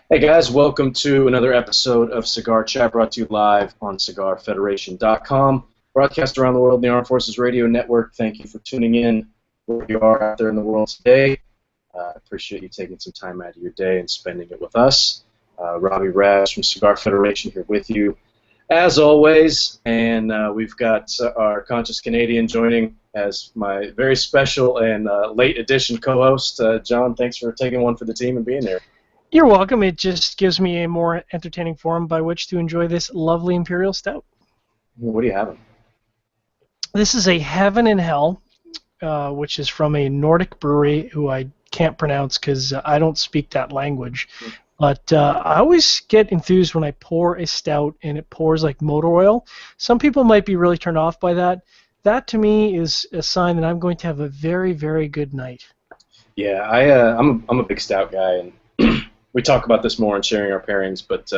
Hey guys, welcome to another episode of Cigar Chat, brought to you live on CigarFederation.com. Broadcast around the world in the Armed Forces Radio Network. Thank you for tuning in where you are out there in the world today. I appreciate you taking some time out of your day and spending it with us. Robbie Raz from Cigar Federation here with you, as always. And we've got our Conscious Canadian joining as my very special and late edition co-host. John, thanks for taking one for the team and being here. You're welcome. It just gives me a more entertaining forum by which to enjoy this lovely Imperial Stout. What are you having? This is a Heaven and Hell, which is from a Nordic brewery who I can't pronounce because I don't speak that language. But I always get enthused when I pour a stout and it pours like motor oil. Some people might be really turned off by that. That to me is a sign that I'm going to have a very, very good night. Yeah, I'm a big stout guy, and we talk about this more in sharing our pairings, but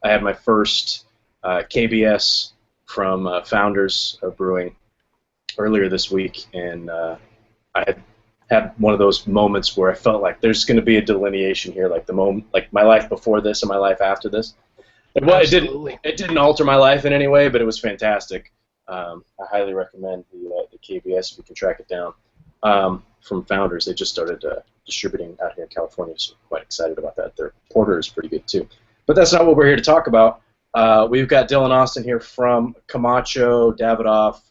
I had my first KBS from Founders of Brewing earlier this week, and I had one of those moments where I felt like there's going to be a delineation here, like the moment, like my life before this and my life after this. Well, it didn't alter my life in any way, but it was fantastic. I highly recommend the KBS if you can track it down. From Founders, they just started distributing out here in California, so I'm quite excited about that. Their porter is pretty good too. But that's not what we're here to talk about. We've got Dylan Austin here from Camacho, Davidoff,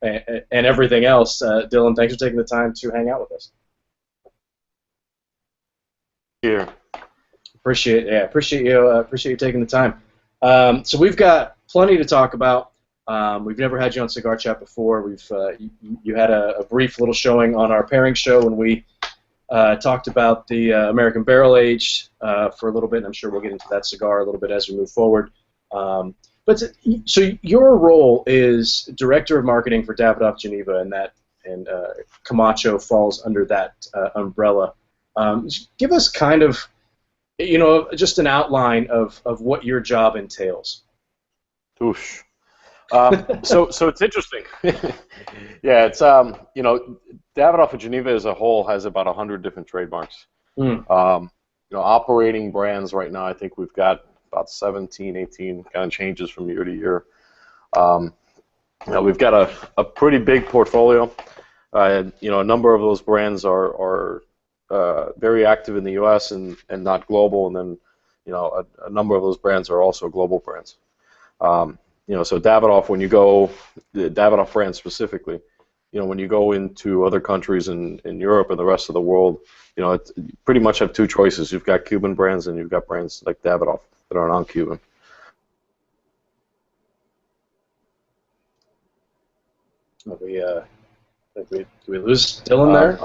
and everything else. Dylan, thanks for taking the time to hang out with us. Here. Appreciate you taking the time. So we've got plenty to talk about. We've never had you on Cigar Chat before. You had a brief little showing on our pairing show when we talked about the American Barrel Aged for a little bit, and I'm sure we'll get into that cigar a little bit as we move forward. So your role is Director of Marketing for Davidoff Geneva, and Camacho falls under that umbrella. Give us kind of, just an outline of what your job entails. Oosh. So it's interesting. Yeah, it's Davidoff of Geneva as a whole has about 100 different trademarks. Operating brands right now, I think we've got about 17, 18 kind of changes from year to year. We've got a pretty big portfolio. A number of those brands are very active in the U.S. and not global, and then a number of those brands are also global brands. So Davidoff, when you go, the Davidoff brand specifically, when you go into other countries in Europe and the rest of the world, you pretty much have two choices. You've got Cuban brands and you've got brands like Davidoff that are non-Cuban. Did we lose Dylan there?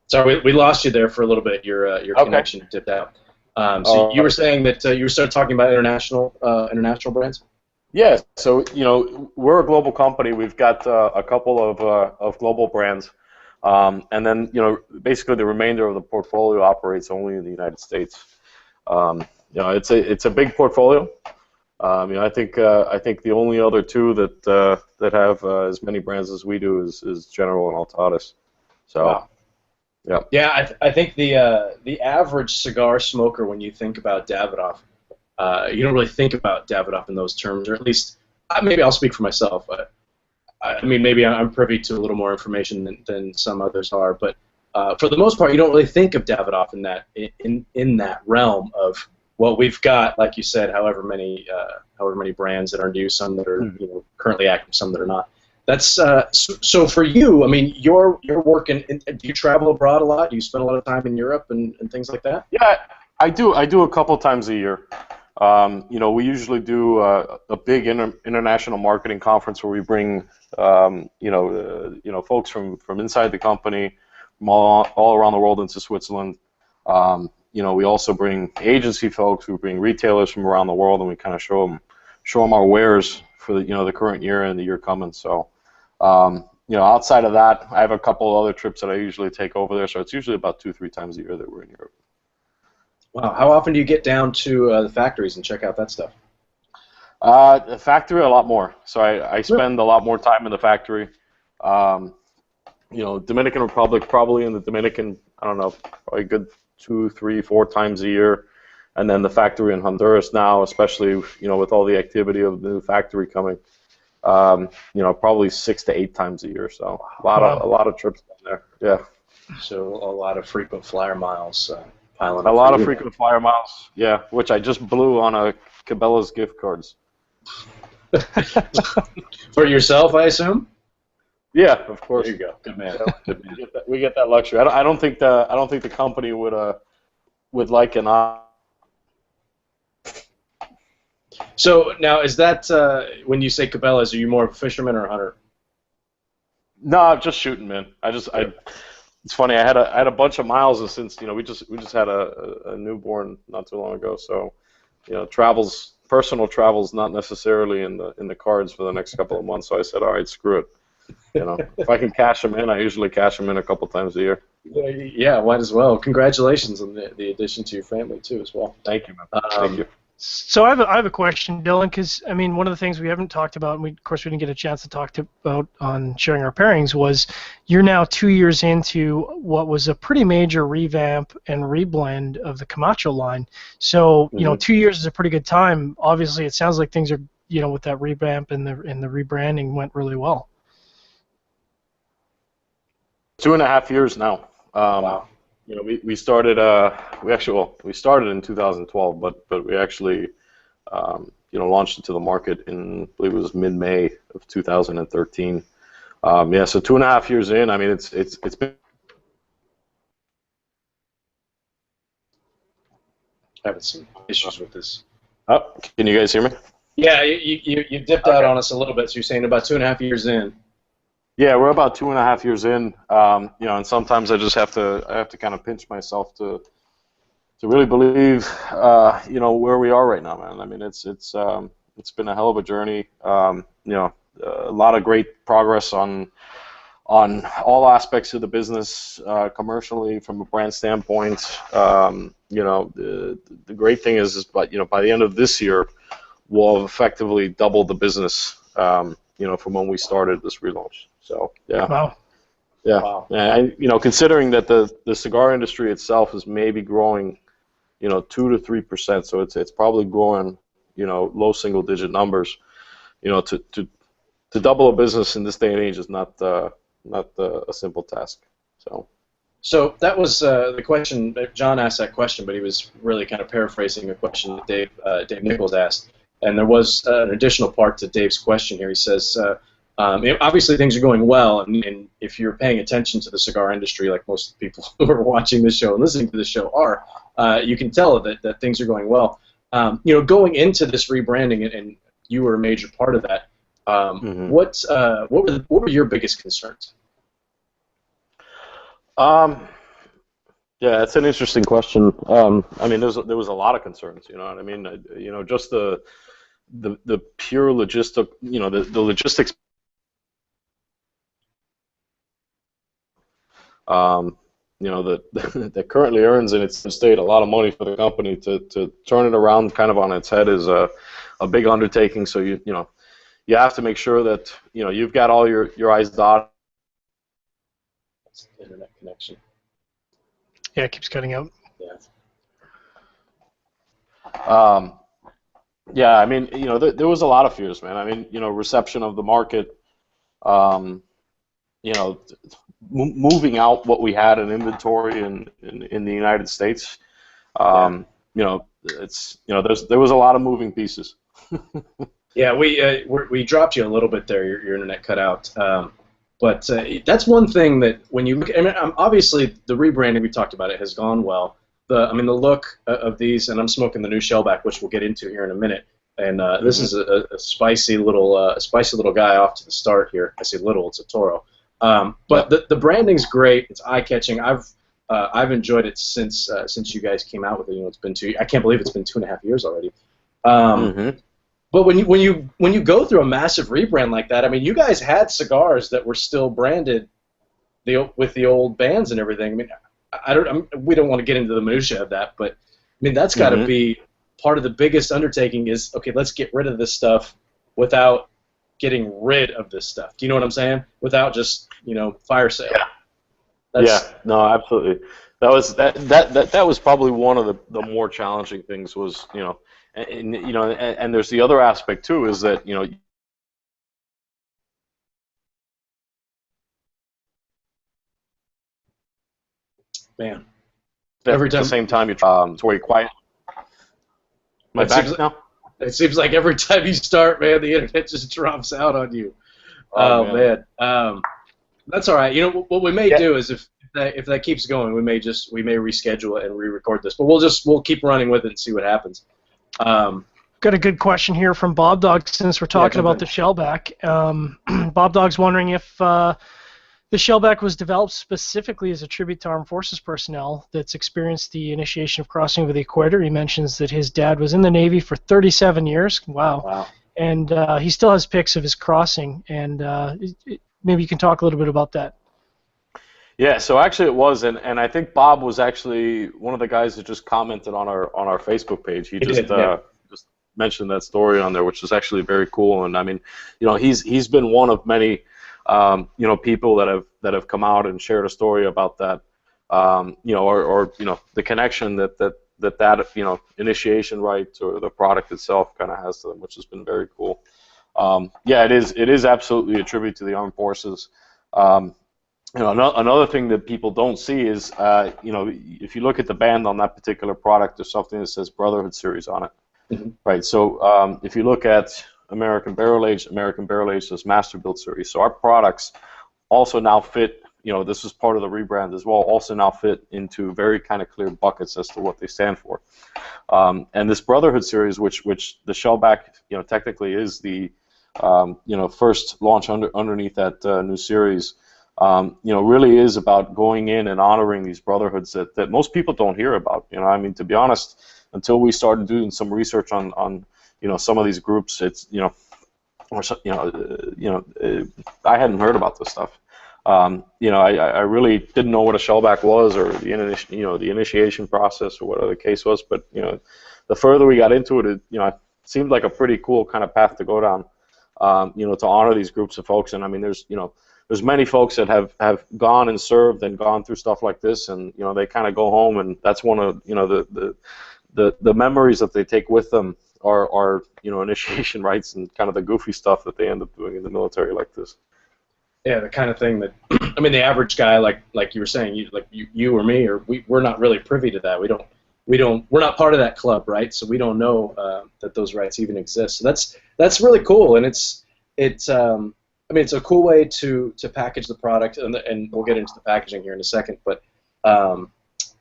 Sorry, we lost you there for a little bit. Your connection dipped out. So you were saying that you started talking about international brands? Yeah. So we're a global company. We've got a couple of global brands, and then basically the remainder of the portfolio operates only in the United States. It's a big portfolio. I think the only other two that have as many brands as we do is General and Altadas. So. Wow. Yeah, I think the average cigar smoker, when you think about Davidoff, you don't really think about Davidoff in those terms, or at least maybe I'll speak for myself. I mean, maybe I'm privy to a little more information than some others are, but for the most part, you don't really think of Davidoff in that realm of what we've got. Like you said, however many brands that are new, some that are currently active, some that are not. That's so for you. I mean, you're working. Do you travel abroad a lot? Do you spend a lot of time in Europe and things like that? Yeah, I do. I do a couple times a year. We usually do a big international marketing conference where we bring folks from inside the company, from all around the world into Switzerland. We also bring agency folks. We bring retailers from around the world, and we kind of show them our wares for the current year and the year coming. So, outside of that, I have a couple other trips that I usually take over there. So it's usually about 2-3 times a year that we're in Europe. Wow. How often do you get down to the factories and check out that stuff? The factory a lot more. So I spend a lot more time in the factory. Dominican Republic, probably in the Dominican, I don't know, probably a good 2, 3, 4 times a year. And then the factory in Honduras now, especially, with all the activity of the new factory coming, probably 6 to 8 times a year. So a lot of trips down there. Yeah. So a lot of frequent flyer miles piling up. A lot of frequent flyer miles, yeah, which I just blew on a Cabela's gift cards. For yourself, I assume? Yeah, of course. There you go. Good man. Good man. We get that luxury. I don't think the company would like an. So now, is that when you say Cabela's, are you more of a fisherman or a hunter? No, I'm just shooting, man. It's funny. I had a bunch of miles, and since we just had a newborn not too long ago, so personal travels not necessarily in the cards for the next couple of months. So I said, all right, screw it. If I can cash them in, I usually cash them in a couple times a year. Yeah, might as well. Congratulations on the addition to your family too, as well. Thank you, man. Thank you. So I have a question, Dylan, because one of the things we haven't talked about, and of course we didn't get a chance to talk about on sharing our pairings, was you're now 2 years into what was a pretty major revamp and reblend of the Camacho line. So 2 years is a pretty good time. Obviously, it sounds like things are with that revamp and the rebranding went really well. 2.5 years now. Wow. We started we started in 2012, but we actually launched it to the market in, I believe it was mid-May of 2013. So 2.5 years in, it's been. Having some issues with this. Oh, can you guys hear me? Yeah, you dipped out on us a little bit. So you're saying about 2.5 years in. Yeah, we're about 2.5 years in, and sometimes I just have to kind of pinch myself to really believe, where we are right now, man. It's been a hell of a journey. A lot of great progress on all aspects of the business, commercially, from a brand standpoint. The great thing is by the end of this year, we'll have effectively doubled the business, from when we started this relaunch. So yeah. Wow. Yeah. Wow. And considering that the cigar industry itself is maybe growing, 2 to 3%, so it's probably growing, low single digit numbers. To double a business in this day and age is not a simple task. So that was the question. John asked that question, but he was really kind of paraphrasing a question that Dave Nichols asked. And there was an additional part to Dave's question here. He says, obviously things are going well, and if you're paying attention to the cigar industry, like most people who are watching this show and listening to this show are, you can tell that things are going well. Going into this rebranding, and you were a major part of that. What were your biggest concerns? Yeah, that's an interesting question. There was a lot of concerns. You know what I mean? Just the pure logistic, the logistics. That currently earns in its state a lot of money for the company to turn it around kind of on its head is a big undertaking. So you have to make sure that you've got all your I's dotted. Internet connection. Yeah, it keeps cutting out. Yeah. There was a lot of fears, man. Reception of the market, moving out what we had in inventory in the United States. There was a lot of moving pieces. Yeah, we dropped you a little bit there. Your internet cut out. But that's one thing that when you look, obviously the rebranding we talked about, it has gone well. The look of these, and I'm smoking the new Shellback, which we'll get into here in a minute. And this is a spicy little guy off to the start here. I say little, it's a Toro. But the branding's great. It's eye-catching. I've enjoyed it since you guys came out with it. It's been I can't believe it's been 2.5 years already. But when you go through a massive rebrand like that, you guys had cigars that were still branded with the old bands and everything. We don't want to get into the minutia of that, but that's got to be part of the biggest undertaking. Is okay, let's get rid of this stuff without getting rid of this stuff. Do you know what I'm saying? Without just fire sale. Yeah, no, absolutely. That was probably one of the more challenging things was and there's the other aspect too is that man. Every time at the same time it's very quiet. Am I back now? It seems like every time you start, man, the internet just drops out on you. Oh man. That's all right. What we may do is if that keeps going, we may reschedule it and re-record this. But we'll keep running with it and see what happens. Got a good question here from Bob Dog since we're talking about the shellback. Bob Dog's wondering if the shellback was developed specifically as a tribute to armed forces personnel that's experienced the initiation of crossing over the equator. He mentions that his dad was in the Navy for 37 years. Wow. And he still has pics of his crossing, and maybe you can talk a little bit about that. Yeah, so actually it was, and I think Bob was actually one of the guys that just commented on our Facebook page. He just mentioned that story on there, which was actually very cool. And I mean, he's been one of many people that have come out and shared a story about that, or the connection that initiation right or the product itself kind of has to them, which has been very cool. Yeah, it is absolutely a tribute to the armed forces. Another thing that people don't see is, if you look at the band on that particular product, there's something that says Brotherhood Series on it, right? So if you look at American Barrel Age says Master Build Series. So our products also now fit, this is part of the rebrand as well, also now fit into very kind of clear buckets as to what they stand for. And this Brotherhood Series, which the shellback, technically is the, first launch underneath that new series, really is about going in and honoring these brotherhoods that most people don't hear about. I mean, to be honest, until we started doing some research on some of these groups, it's I hadn't heard about this stuff. I really didn't know what a shellback was or the initiation process or whatever the case was. But the further we got into it, it seemed like a pretty cool kind of path to go down. To honor these groups of folks, and I mean, there's many folks that have gone and served and gone through stuff like this, and they kind of go home, and that's one of the memories that they take with them are initiation rites and kind of the goofy stuff that they end up doing in the military like this. Yeah, the kind of thing that I mean, the average guy, like you were saying, you or me, or we're not really privy to that. We're not part of that club, right? So we don't know that those rights even exist. So that's really cool, and it's I mean, it's a cool way to package the product, and we'll get into the packaging here in a second. But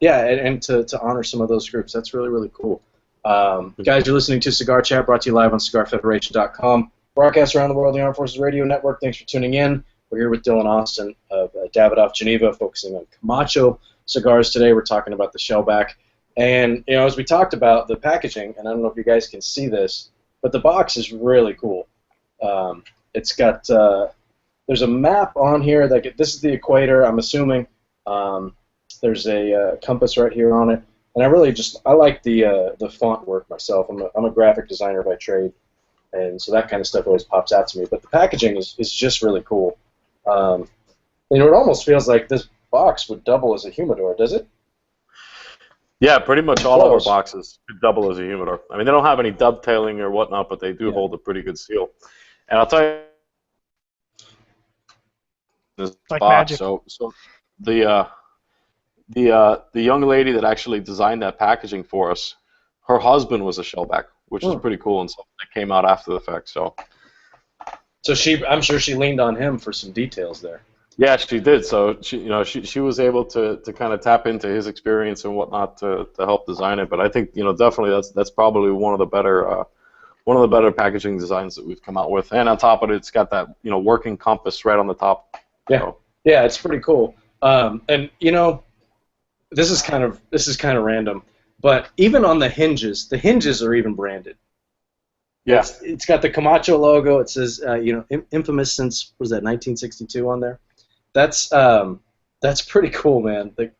yeah, and to honor some of those groups, that's really, really cool. Guys, you're listening to Cigar Chat, brought to you live on CigarFederation.com. Broadcast around the world, the Armed Forces Radio Network. Thanks for tuning in. We're here with Dylan Austin of Davidoff, Geneva, focusing on Camacho cigars today. We're talking about the shellback. And, as we talked about the packaging, and I don't know if you guys can see this, but the box is really cool. It's got, there's a map on here. This is the equator, I'm assuming. There's a compass right here on it. And I like the font work myself. I'm a graphic designer by trade, and so that kind of stuff always pops out to me. But the packaging is just really cool. It almost feels like this box would double as a humidor, does it? Yeah, pretty much all of our boxes could double as a humidor. I mean, they don't have any dovetailing or whatnot, but they do hold a pretty good seal. And I'll tell you, this like box. magic. So the young lady that actually designed that packaging for us, her husband was a shellback, which is pretty cool and something that came out after the fact. So I'm sure she leaned on him for some details there. Yeah, she did. So she was able to kind of tap into his experience and whatnot to help design it. But I think definitely that's probably one of the better packaging designs that we've come out with. And on top of it, it's got that working compass right on the top. Yeah, so. Yeah, it's pretty cool. And this is kind of random, but even on the hinges are even branded. Yeah, it's got the Camacho logo. It says infamous since, what was that, 1962 on there. That's pretty cool, man. The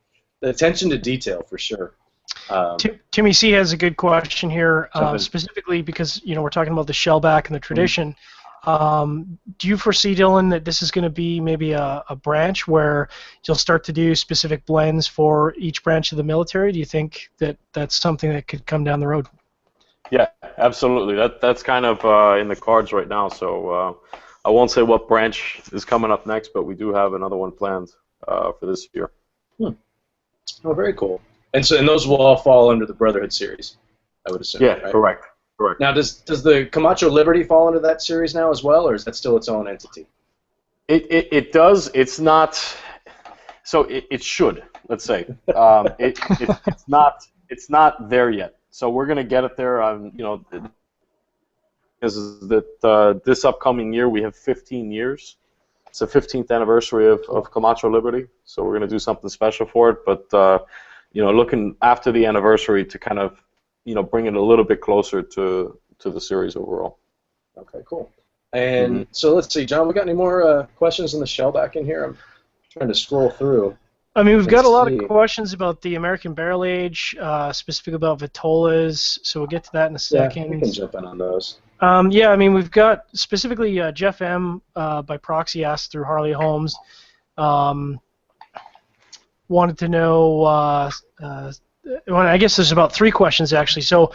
attention to detail for sure. Timmy C has a good question here, specifically because we're talking about the shellback and the tradition. Do you foresee, Dylan, that this is going to be maybe a branch where you'll start to do specific blends for each branch of the military? Do you think that that's something that could come down the road? Yeah, absolutely. That's kind of in the cards right now. So I won't say what branch is coming up next, but we do have another one planned for this year. Oh, very cool. And those will all fall under the Brotherhood series, I would assume. Yeah, right? correct. Now, does the Camacho Liberty fall into that series now as well, or is that still its own entity? It does. It's not. So it should. Let's say it's not there yet. So we're gonna get it there. Is that this upcoming year we have 15 years. It's the 15th anniversary of Camacho Liberty. So we're gonna do something special for it. But looking after the anniversary to kind of bring it a little bit closer to the series overall. Okay, cool. And so let's see, John, we got any more questions in the shell back in here? I'm trying to scroll through. I mean, we've got a lot of questions about the American barrel age, specifically about Vitolas, so we'll get to that in a second. Yeah, we can jump in on those. Yeah, I mean, we've got specifically Jeff M. By proxy asked through Harley Holmes, wanted to know, I guess there's about 3 questions actually. So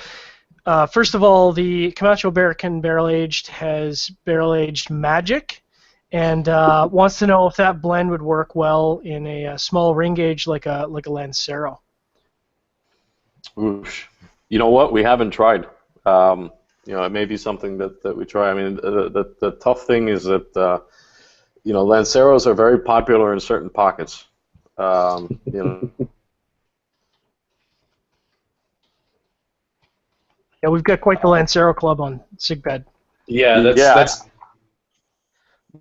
first of all, the Camacho American Barrel Aged has barrel aged Magic, and wants to know if that blend would work well in a small ring gauge like a Lancero. Oof. You know what? We haven't tried. It may be something that we try. I mean, the tough thing is that Lanceros are very popular in certain pockets. Yeah, we've got quite the Lancero club on SigBed. Yeah, that's.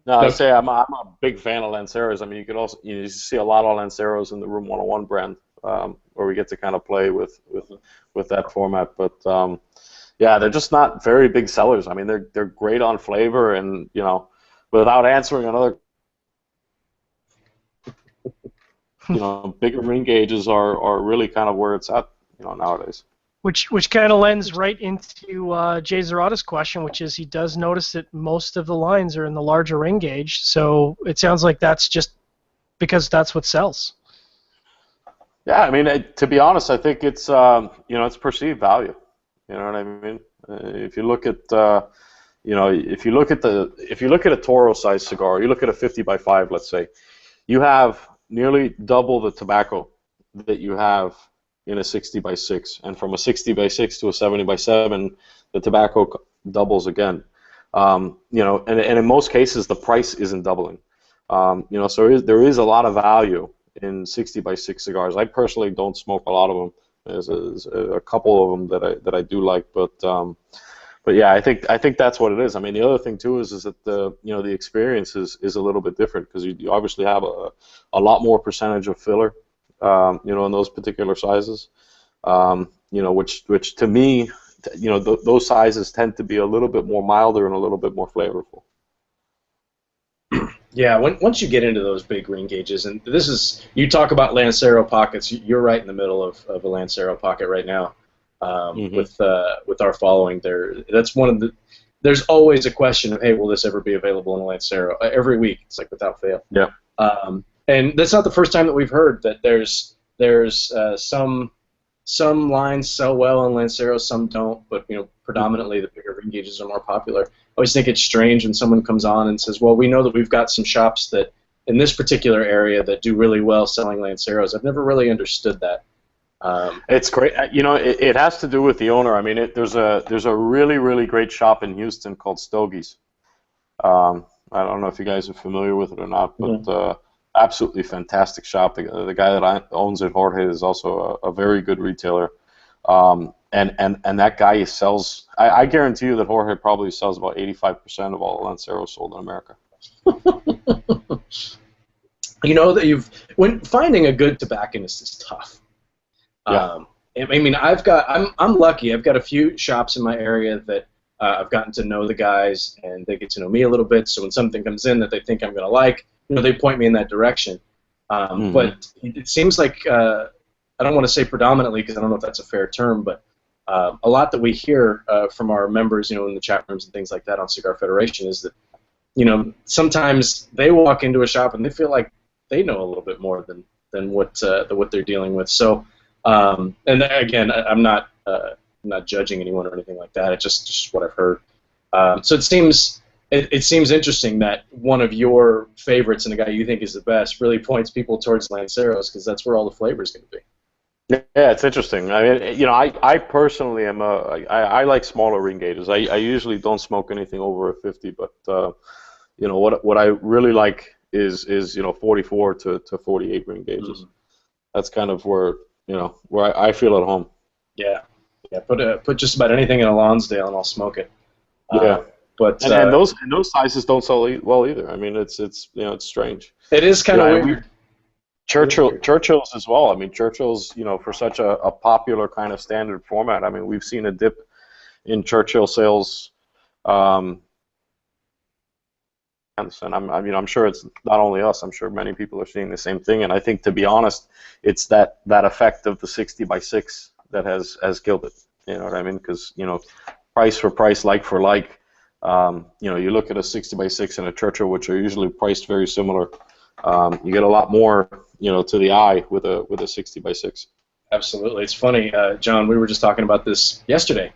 No, I say I'm a big fan of Lanceros. I mean, you could also you see a lot of Lanceros in the Room 101 brand, where we get to kind of play with that format. But yeah, they're just not very big sellers. I mean, they're great on flavor, and without answering another, bigger ring gauges are really kind of where it's at, nowadays. Which kind of lends right into Jay Zarata's question, which is he does notice that most of the lines are in the larger ring gauge, so it sounds like that's just because that's what sells. Yeah, I mean, to be honest, I think it's it's perceived value. You know what I mean? If you look at if you look at a Toro-sized cigar, you look at a 50x5, let's say, you have nearly double the tobacco that you have in a 60x6, and from a 60x6 to a 70x7, the tobacco doubles again. And in most cases, the price isn't doubling. So there is a lot of value in 60x6 cigars. I personally don't smoke a lot of them. There's a couple of them that I do like, but yeah, I think that's what it is. I mean, the other thing too is that the experience is a little bit different because you obviously have a lot more percentage of filler. In those particular sizes, which to me, those sizes tend to be a little bit more milder and a little bit more flavorful. Yeah, once you get into those big ring gauges, and you talk about Lancero pockets, you're right in the middle of a Lancero pocket right now, with our following there. That's one of the. There's always a question of, hey, will this ever be available in a Lancero? Every week, it's like without fail. Yeah. And that's not the first time that we've heard that there's some lines sell well in Lancero, some don't, but predominantly the bigger ring gauges are more popular. I always think it's strange when someone comes on and says, well, we know that we've got some shops that in this particular area that do really well selling Lanceros. I've never really understood that. It's great. It has to do with the owner. I mean, there's a really, really great shop in Houston called Stogie's. I don't know if you guys are familiar with it or not, but absolutely fantastic shop. The guy that owns it, Jorge, is also a very good retailer. And that guy sells. I guarantee you that Jorge probably sells about 85% of all the Lanceros sold in America. That when finding a good tobacconist is tough. Yeah. I mean, I'm lucky. I've got a few shops in my area that I've gotten to know the guys, and they get to know me a little bit. So when something comes in that they think I'm going to like, they point me in that direction. But it seems like I don't want to say predominantly because I don't know if that's a fair term, but a lot that we hear from our members, in the chat rooms and things like that on Cigar Federation is that, sometimes they walk into a shop and they feel like they know a little bit more than what they're dealing with. So, and again, I'm not judging anyone or anything like that. It's just what I've heard. So it seems interesting that one of your favorites and the guy you think is the best really points people towards Lanceros, because that's where all the flavor is going to be. Yeah, it's interesting. I mean, I personally am I like smaller ring gauges. I usually don't smoke anything over a 50, but what I really like is 44 to 48 ring gauges. Mm-hmm. That's kind of where I feel at home. Yeah. Put just about anything in a Lonsdale and I'll smoke it. Yeah. But and those sizes don't sell well either. I mean, it's strange. It is kind of weird. Churchill's as well. I mean, Churchill's, for such a popular kind of standard format. I mean, we've seen a dip in Churchill sales. And I'm sure it's not only us. I'm sure many people are seeing the same thing. And I think, to be honest, it's that effect of the 60x6 that has killed it. You know what I mean? Because price for price, like for like. You look at a 60x6 and a Churchill, which are usually priced very similar. You get a lot more, to the eye with a 60x6. Absolutely, it's funny, John. We were just talking about this yesterday.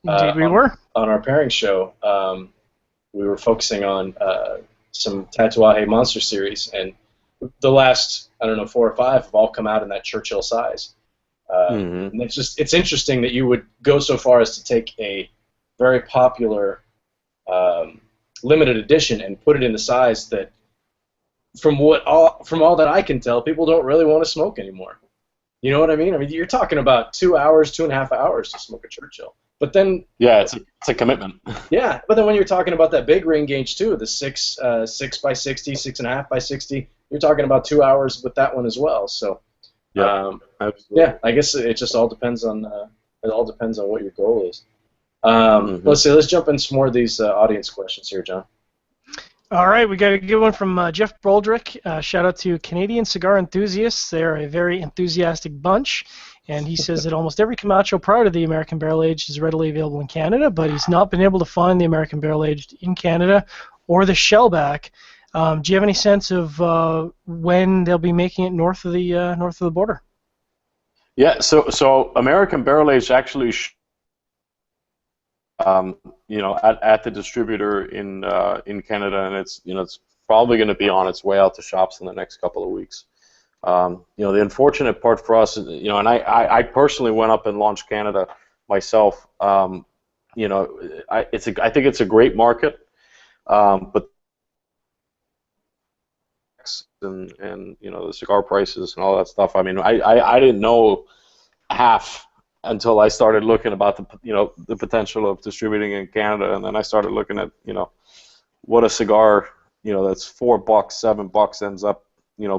Indeed, we were on our pairing show. We were focusing on some Tatuaje Monster Series, and the last 4 or 5 have all come out in that Churchill size. And it's interesting that you would go so far as to take a very popular limited edition and put it in the size that, from all that I can tell, people don't really want to smoke anymore. You know what I mean? I mean, you're talking about 2 hours, 2.5 hours to smoke a Churchill. But then, yeah, it's a commitment. Yeah, but then when you're talking about that big ring gauge too, the 6 by 60, 6.5 by 60, you're talking about 2 hours with that one as well. So, yeah, I guess it just all depends on what your goal is. Let's jump into some more of these audience questions here, John. All right, we got a good one from Jeff Broldrick. Shout out to Canadian cigar enthusiasts. They're a very enthusiastic bunch. And he says that almost every Camacho prior to the American Barrel Aged is readily available in Canada, but he's not been able to find the American Barrel Aged in Canada or the Shellback. Do you have any sense of when they'll be making it north of the border? Yeah, so American Barrel Aged actually at the distributor in Canada, and it's probably going to be on its way out to shops in the next couple of weeks. The unfortunate part for us, and I personally went up and launched Canada myself. I think it's a great market, but and the cigar prices and all that stuff. I mean, I didn't know half until I started looking about the potential of distributing in Canada, and then I started looking at what a cigar that's $4, $7 ends up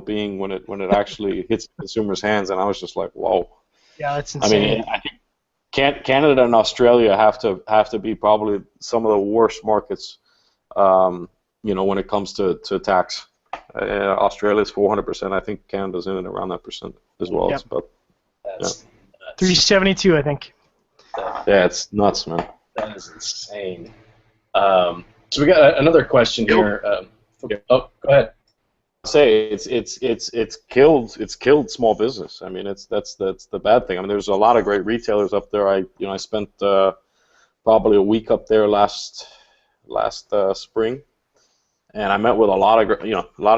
being when it actually hits the consumer's hands, and I was just like, whoa. Yeah, that's insane. I mean, I think Canada and Australia have to be probably some of the worst markets, when it comes to tax. Australia's 400%. I think Canada's in and around that percent as well. Yep. It's about, that's 372, I think. Yeah, it's nuts, man. That is insane. So we got another question here. Go ahead. Say it's killed small business. I mean, that's the bad thing. I mean, there's a lot of great retailers up there. I spent probably a week up there last spring, and I met with a lot of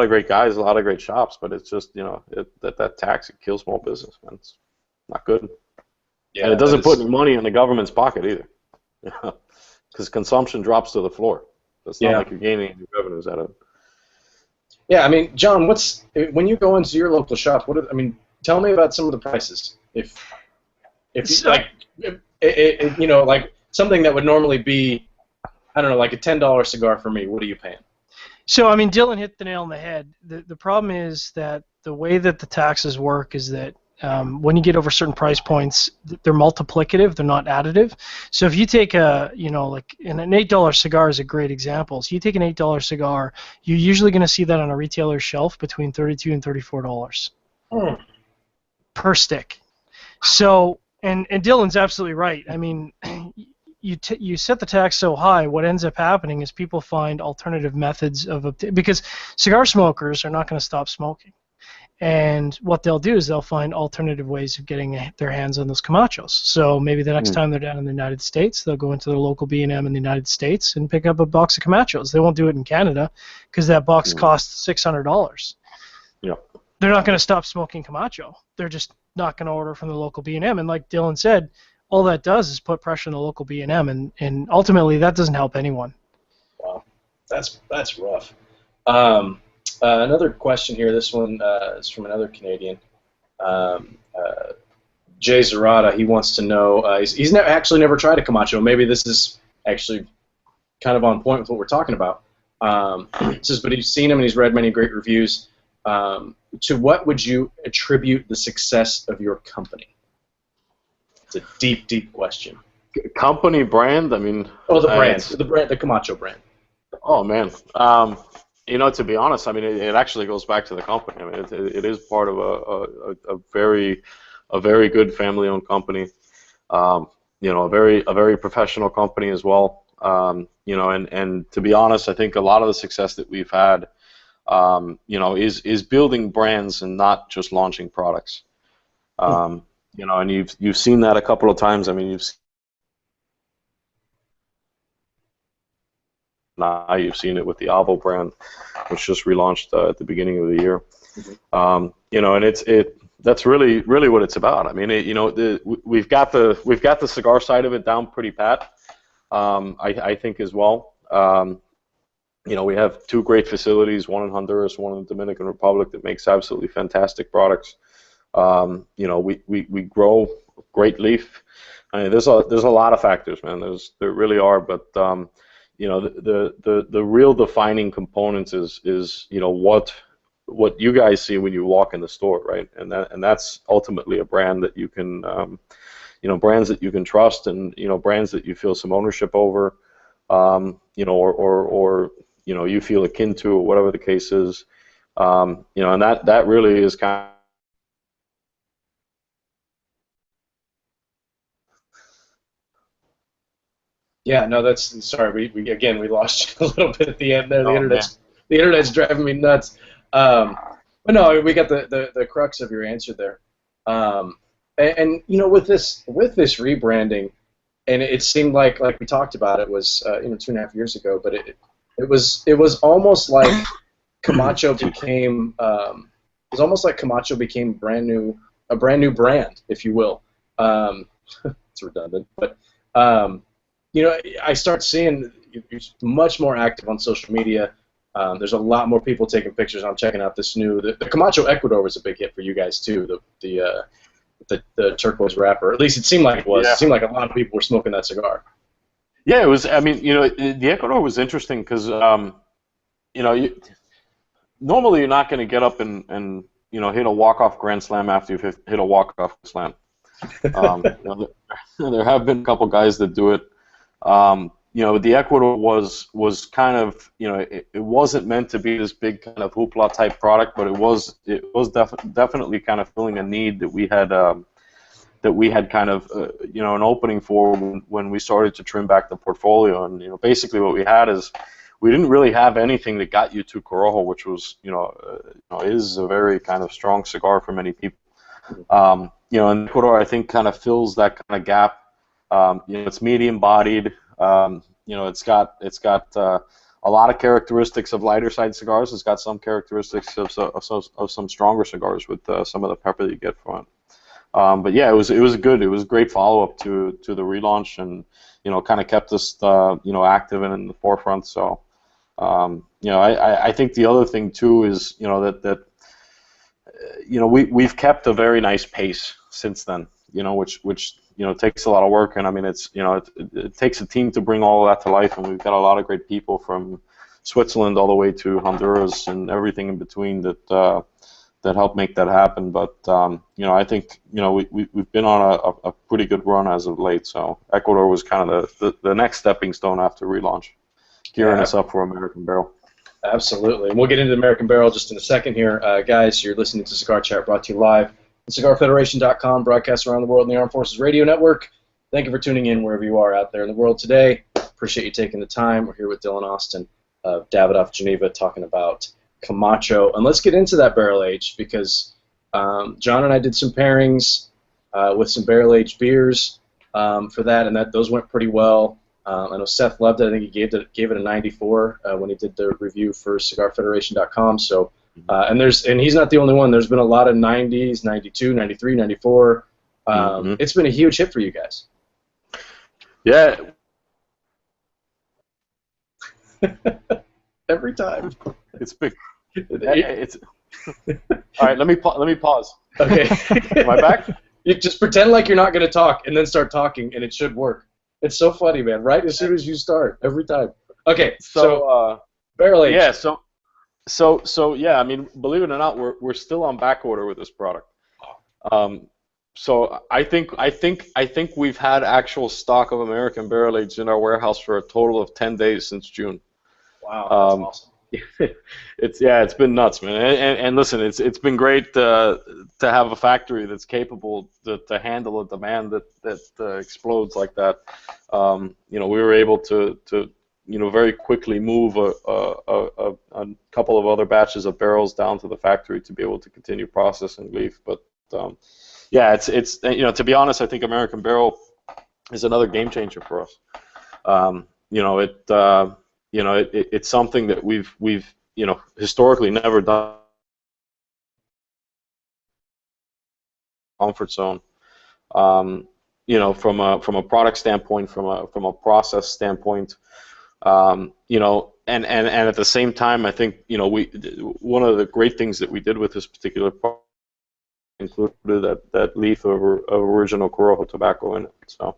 great guys, a lot of great shops. But it's just that tax, it kills small business, man. It's not good. Yeah, and it doesn't put any money in the government's pocket either, because consumption drops to the floor. So it's not like you're gaining any revenues out of it. Yeah, I mean, John, when you go into your local shop, tell me about some of the prices. If like something that would normally be, I don't know, like a $10 cigar for me, what are you paying? So, I mean, Dylan hit the nail on the head. The problem is that the way that the taxes work is that when you get over certain price points, they're multiplicative, they're not additive. So if you take an $8 cigar is a great example. So you take an $8 cigar, you're usually going to see that on a retailer's shelf between $32 and $34 per stick. So And Dylan's absolutely right. I mean, you set the tax so high, what ends up happening is people find alternative methods of because cigar smokers are not going to stop smoking. And what they'll do is they'll find alternative ways of getting their hands on those Camachos. So maybe the next time they're down in the United States, they'll go into their local B&M in the United States and pick up a box of Camachos. They won't do it in Canada because that box costs $600. Yeah. They're not going to stop smoking Camacho. They're just not going to order from the local B&M. And like Dylan said, all that does is put pressure on the local B&M, and ultimately that doesn't help anyone. Wow, that's rough. Another question here. This one is from another Canadian. Jay Zarata. He wants to know. He's actually never tried a Camacho. Maybe this is actually kind of on point with what we're talking about. It says, but he's seen him and he's read many great reviews. To what would you attribute the success of your company? It's a deep, deep question. Company brand? I mean... Oh, the Camacho brand. Oh, man. To be honest, I mean, it actually goes back to the company. I mean, it is part of a very good family-owned company. A very professional company as well. And to be honest, I think a lot of the success that we've had, is building brands and not just launching products. And you've seen that a couple of times. I mean, you've seen it with the Avo brand, which just relaunched at the beginning of the year. And that's really what it's about. I mean, we've got the cigar side of it down pretty pat. I think as well. We have two great facilities, one in Honduras, one in the Dominican Republic, that makes absolutely fantastic products. We grow great leaf. I mean, there's a lot of factors, man. There really are, but the real defining components is what you guys see when you walk in the store, right? And that's ultimately a brand that you can brands that you can trust, and brands that you feel some ownership over, or you feel akin to, or whatever the case is. And that really is kind of... Yeah, no, that's... Sorry, we lost you a little bit at the end there. The internet's driving me nuts. But no, we got the crux of your answer there. And with this rebranding, and it seemed like we talked about, it was 2.5 years ago, but it was almost like Camacho became a brand new brand, if you will. It's redundant, but I start seeing you're much more active on social media. There's a lot more people taking pictures. I'm checking out this new the Camacho Ecuador was a big hit for you guys too. The turquoise wrapper. At least it seemed like it was. Yeah. It seemed like a lot of people were smoking that cigar. Yeah, it was. I mean, the Ecuador was interesting because normally you're not going to get up and hit a walk-off grand slam after you've hit a walk-off slam. There have been a couple guys that do it. The Ecuador was kind of, it wasn't meant to be this big kind of hoopla type product, but it was definitely kind of filling a need that we had kind of an opening for when we started to trim back the portfolio. And basically what we had is we didn't really have anything that got you to Corojo, which was is a very kind of strong cigar for many people. And Ecuador, I think, kind of fills that kind of gap. It's medium bodied. It's got a lot of characteristics of lighter side cigars. It's got some characteristics of some stronger cigars with some of the pepper that you get from it. But yeah, it was good. It was a great follow up to the relaunch, and kind of kept us active and in the forefront. So I think the other thing too is that we've kept a very nice pace since then. Which takes a lot of work, and I mean it takes a team to bring all of that to life, and we've got a lot of great people from Switzerland all the way to Honduras and everything in between that help make that happen. But I think we've been on a pretty good run as of late. So Ecuador was kind of the next stepping stone after relaunch, gearing us up for American Barrel. Absolutely, and we'll get into the American Barrel just in a second here, guys. You're listening to Cigar Chat, brought to you live CigarFederation.com, broadcasts around the world in the Armed Forces Radio Network. Thank you for tuning in wherever you are out there in the world today. Appreciate you taking the time. We're here with Dylan Austin of Davidoff, Geneva, talking about Camacho. And let's get into that barrel-aged, because John and I did some pairings with some barrel-aged beers for that, and those went pretty well. I know Seth loved it. I think he gave it a 94 when he did the review for CigarFederation.com. So, and he's not the only one. There's been a lot of 90s, 92, 93, 94. It's been a huge hit for you guys. Yeah. Every time. It's big. It's all right. Let me pause. Okay. Am I back? You just pretend like you're not going to talk, and then start talking, and it should work. It's so funny, man. Right as soon as you start, every time. Okay. So barrel aged. Yeah. So yeah. I mean, believe it or not, we're still on back order with this product. So I think we've had actual stock of American barrel aged in our warehouse for a total of 10 days since June. Wow, that's awesome. It's been nuts, man. And listen, it's been great to have a factory that's capable to handle a demand that explodes like that. We were able to very quickly move a couple of other batches of barrels down to the factory to be able to continue processing leaf. But it's to be honest, I think American Barrel is another game changer for us. It's something that we've historically never done. Comfort zone. From a product standpoint, from a process standpoint, and at the same time, I think one of the great things that we did with this particular product included that leaf of original Corojo tobacco in it. So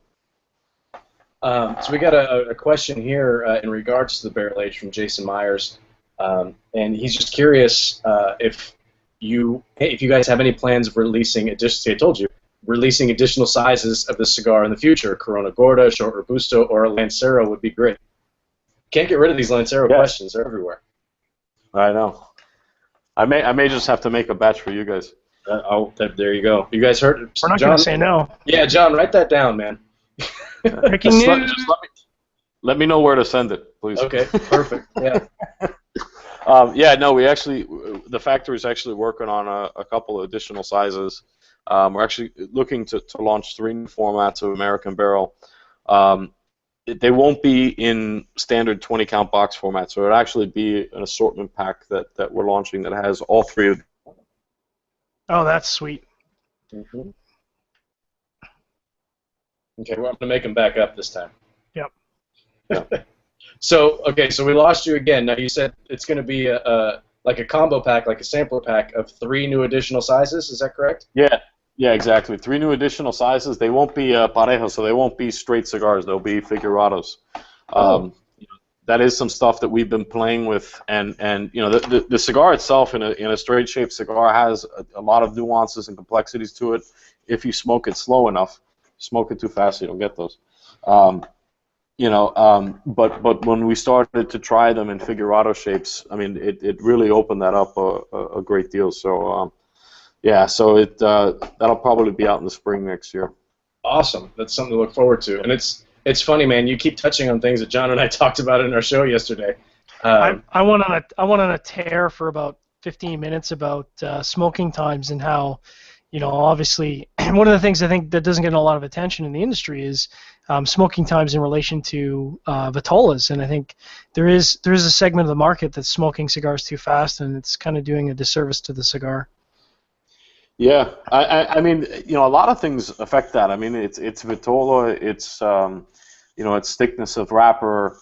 we got a question here in regards to the barrel age from Jason Myers, and he's just curious if you guys have any plans of releasing additional sizes of the cigar in the future. Corona Gorda, Short Robusto, or a Lancero would be great. Can't get rid of these Lancero questions; they're everywhere. I know. I may just have to make a batch for you guys. There you go. You guys heard it. We're not going to say no. Yeah, John, write that down, man. Breaking news. Let me know where to send it, please. Okay, perfect. Yeah. The factory is actually working on a couple of additional sizes. We're actually looking to launch 3 new formats of American Barrel. They won't be in standard 20-count box format, so it'll actually be an assortment pack that we're launching that has all 3 of them. Oh, that's sweet. Mm-hmm. Okay, we're going to make them back up this time. Yep. So we lost you again. Now you said it's going to be like a combo pack, like a sampler pack of 3 new additional sizes. Is that correct? Yeah, exactly. 3 new additional sizes. They won't be parejos, so they won't be straight cigars. They'll be figurados. That is some stuff that we've been playing with, and the cigar itself in a straight shaped cigar has a lot of nuances and complexities to it. If you smoke it slow enough, smoke it too fast, you don't get those. But when we started to try them in figurado shapes, I mean, it really opened that up a great deal. So that'll probably be out in the spring next year. Awesome. That's something to look forward to, and it's funny, man. You keep touching on things that John and I talked about in our show yesterday. I went on a tear for about 15 minutes about smoking times and how, obviously, one of the things I think that doesn't get a lot of attention in the industry is smoking times in relation to vitolas, and I think there is a segment of the market that's smoking cigars too fast, and it's kind of doing a disservice to the cigar. Yeah, I mean, a lot of things affect that. I mean, it's vitola, it's its thickness of wrapper,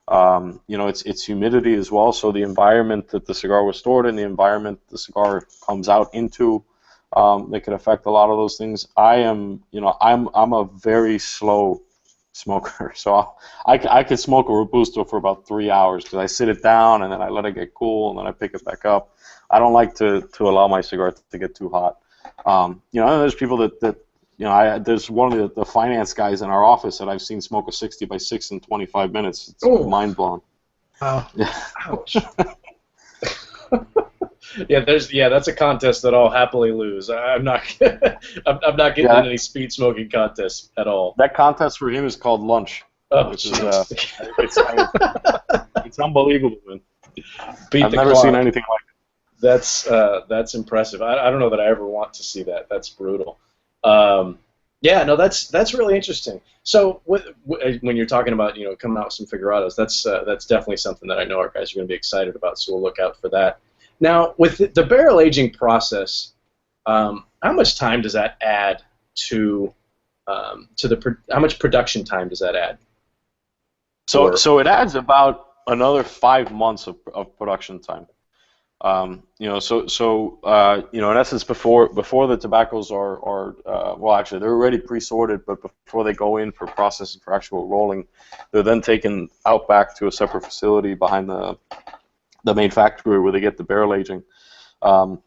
its humidity as well. So the environment that the cigar was stored in, the environment the cigar comes out into, that can affect a lot of those things. I'm a very slow smoker, so I could smoke a Robusto for about 3 hours because I sit it down and then I let it get cool and then I pick it back up. I don't like to allow my cigar to get too hot. There's people that there's one of the finance guys in our office that I've seen smoke a 60 by 6 in 25 minutes. It's mind blowing. Wow. Ouch. That's a contest that I'll happily lose. I'm not I'm not getting in any speed smoking contests at all. That contest for him is called lunch. Oh, which is it's unbelievable, man. Beat I've the never clock. seen anything like it. That's impressive. I don't know that I ever want to see that. That's brutal. Yeah, no, that's really interesting. So when you're talking about coming out with some figurados, that's definitely something that I know our guys are going to be excited about. So we'll look out for that. Now with the barrel aging process, how much time does that add to how much production time does that add? So it adds about another 5 months of production time. In essence, before the tobaccos are well, actually they're already pre-sorted, but before they go in for processing for actual rolling, they're then taken out back to a separate facility behind the main factory where they get the barrel aging. And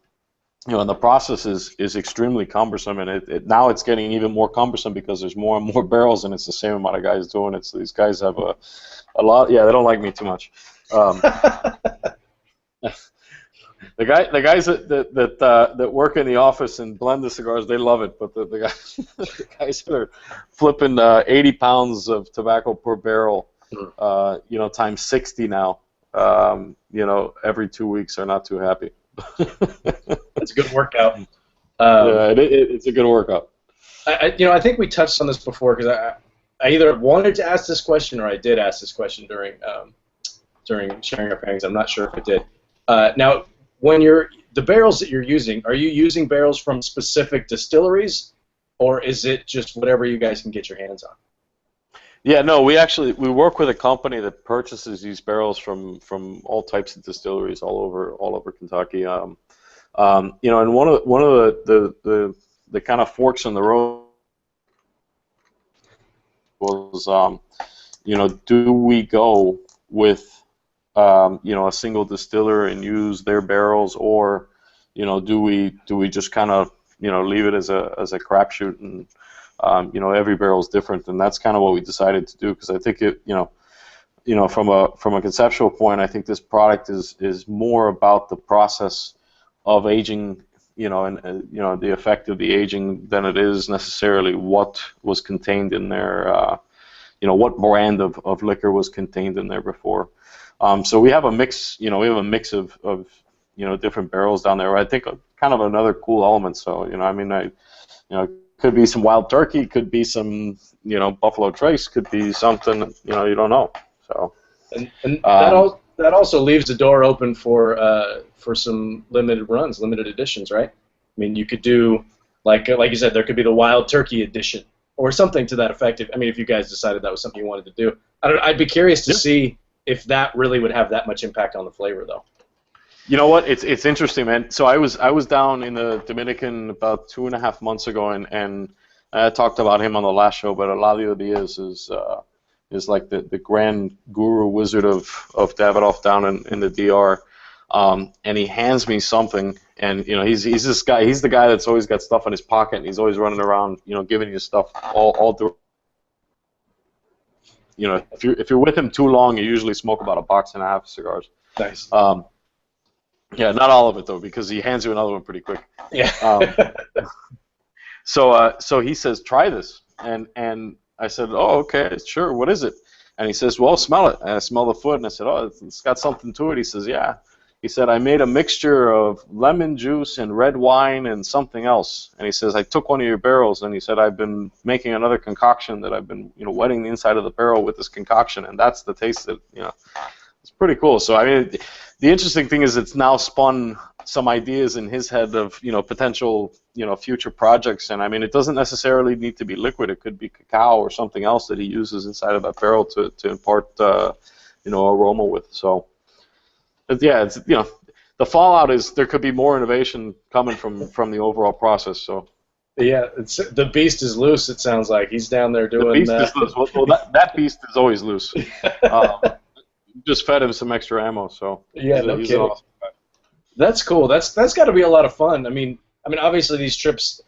the process is extremely cumbersome, and now it's getting even more cumbersome because there's more and more barrels, and it's the same amount of guys doing it. So these guys have a lot. Yeah, they don't like me too much. The guys that work in the office and blend the cigars, they love it. But the guys that are flipping 80 pounds of tobacco per barrel, times 60 now, every 2 weeks are not too happy. That's a good workout. Yeah, it's a good workout. I think we touched on this before because I either wanted to ask this question or I did ask this question during sharing our pairings. I'm not sure if I did. Now, when the barrels that you're using, are you using barrels from specific distilleries, or is it just whatever you guys can get your hands on? Yeah, no, we work with a company that purchases these barrels from all types of distilleries all over Kentucky. And one of the kind of forks in the road was, do we go with a single distiller and use their barrels, or do we just kind of leave it as a crapshoot, and every barrel is different, and that's kind of what we decided to do, because I think from a conceptual point, I think this product is more about the process of aging, and the effect of the aging than it is necessarily what was contained in there, what brand of liquor was contained in there before. So we have a mix, of different barrels down there. I think kind of another cool element. So could be some wild turkey, could be some Buffalo Trace, could be something you don't know. So and that also leaves the door open for some limited runs, limited editions, right? I mean, you could do like you said, there could be the wild turkey edition or something to that effect. If you guys decided that was something you wanted to do, I'd be curious to see if that really would have that much impact on the flavor, though. You know what? It's interesting, man. So I was down in the Dominican about 2.5 months ago, and I talked about him on the last show. But Eladio Diaz is like the grand guru wizard of Davidoff down in the DR, and he hands me something, and he's this guy. He's the guy that's always got stuff in his pocket, and he's always running around, giving you stuff all through. If you're with him too long, you usually smoke about 1.5 boxes of cigars. Nice. Yeah, not all of it though, because he hands you another one pretty quick. Yeah. So he says, try this, and I said, oh, okay, sure. What is it? And he says, well, smell it. And I smell the foot, and I said, oh, it's got something to it. He says, yeah. He said, I made a mixture of lemon juice and red wine and something else. And he says, I took one of your barrels, and he said, I've been making another concoction that I've been, wetting the inside of the barrel with this concoction, and that's the taste that, it's pretty cool. So, the interesting thing is it's now spun some ideas in his head of, potential, future projects. And, it doesn't necessarily need to be liquid. It could be cacao or something else that he uses inside of that barrel to impart, aroma with. So, yeah, it's the fallout is there could be more innovation coming from the overall process. So yeah, the beast is loose. It sounds like he's down there doing. The beast is loose. Well, that beast is always loose. Just fed him some extra ammo. So yeah, no kidding. Awesome. That's cool. That's got to be a lot of fun. Obviously these trips.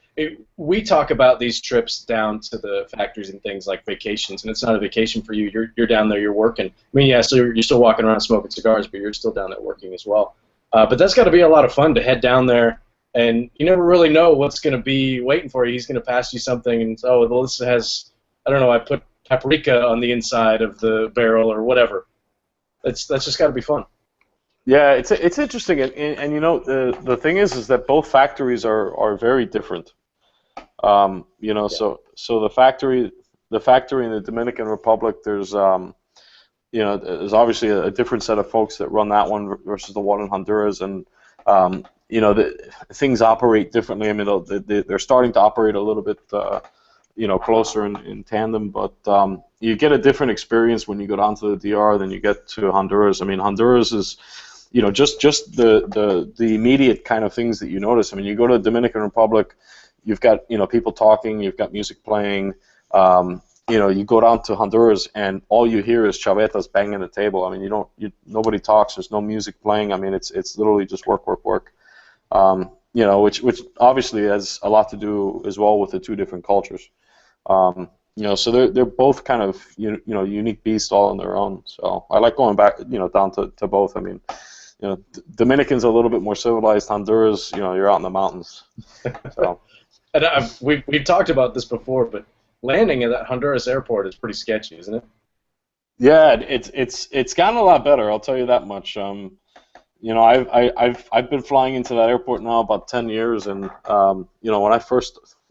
We talk about these trips down to the factories and things like vacations, and it's not a vacation for you. You're down there, you're working. So you're still walking around smoking cigars, but you're still down there working as well. But that's got to be a lot of fun to head down there, and you never really know what's going to be waiting for you. He's going to pass you something, and oh, well, this has, I don't know, I put paprika on the inside of the barrel or whatever. That's just got to be fun. Yeah, it's interesting, and you know the thing is that both factories are very different. You know, so the factory in the Dominican Republic, there's you know, there's obviously a different set of folks that run that one versus the one in Honduras, and you know, things operate differently. I mean, they're starting to operate a little bit, you know, closer in tandem, but you get a different experience when you go down to the DR than you get to Honduras. I mean, Honduras is, you know, just the immediate kind of things that you notice. I mean, you go to the Dominican Republic, you've got, you know, people talking, you've got music playing. You know, you go down to Honduras and all you hear is chavetas banging the table. I mean, nobody talks. There's no music playing. I mean, it's literally just work, work, work. You know, which obviously has a lot to do as well with the two different cultures. You know, so they're both kind of you know unique beasts all on their own. So I like going back, you know, down to both. I mean, you know, Dominican's a little bit more civilized. Honduras, you know, you're out in the mountains. So. And we've talked about this before, but landing at that Honduras airport is pretty sketchy, isn't it? Yeah, it's gotten a lot better. I'll tell you that much. You know, I've been flying into that airport now about 10 years, and you know, when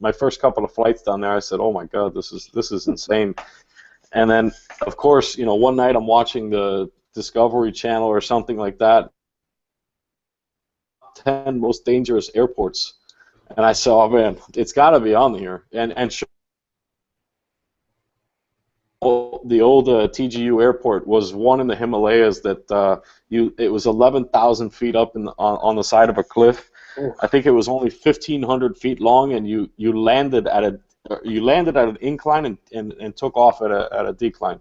my first couple of flights down there, I said, "Oh my God, this is insane." And then, of course, you know, one night I'm watching the Discovery Channel or something like that, 10 most dangerous airports, and I said, "Oh man, it's got to be on here." And the old TGU airport was one in the Himalayas that it was 11,000 feet up on the side of a cliff. Ooh. I think it was only 1,500 feet long, and you landed at an incline and took off at a decline.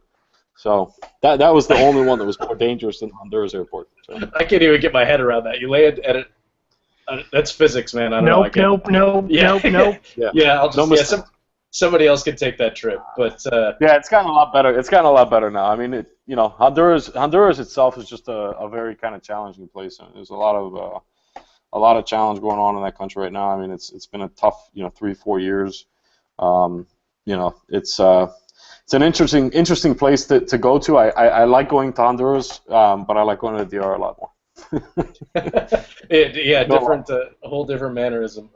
So that was the only one that was more dangerous than Honduras airport. So. I can't even get my head around that. You land at it. That's physics, man. I don't know. Nope. Yeah, I'll just. Somebody else could take that trip, but yeah, it's gotten a lot better. It's gotten a lot better now. I mean, you know, Honduras itself is just a very kind of challenging place. There's a lot of challenge going on in that country right now. I mean, it's been a tough, you know, 3-4 years. You know, it's an interesting place to go to. I like going to Honduras, but I like going to the DR a lot more. Yeah, different, a whole different mannerism.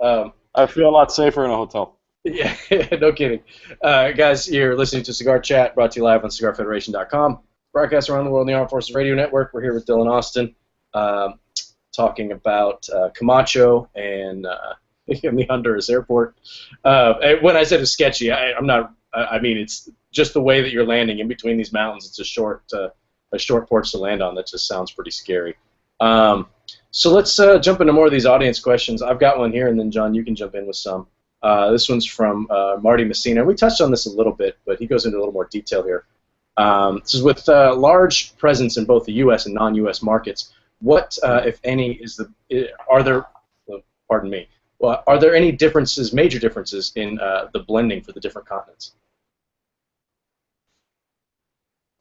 I feel a lot safer in a hotel. Yeah, no kidding. Guys, you're listening to Cigar Chat, brought to you live on CigarFederation.com. Broadcast around the world on the Armed Forces Radio Network. We're here with Dylan Austin, talking about Camacho and in the Honduras airport. When I said it's sketchy, I'm not. I mean, it's just the way that you're landing in between these mountains. It's a short porch to land on. That just sounds pretty scary. So let's jump into more of these audience questions. I've got one here, and then John, you can jump in with some. This one's from Marty Messina. We touched on this a little bit, but he goes into a little more detail here. This is with large presence in both the U.S. and non-U.S. markets. What, if any, are there any differences, major differences in the blending for the different continents?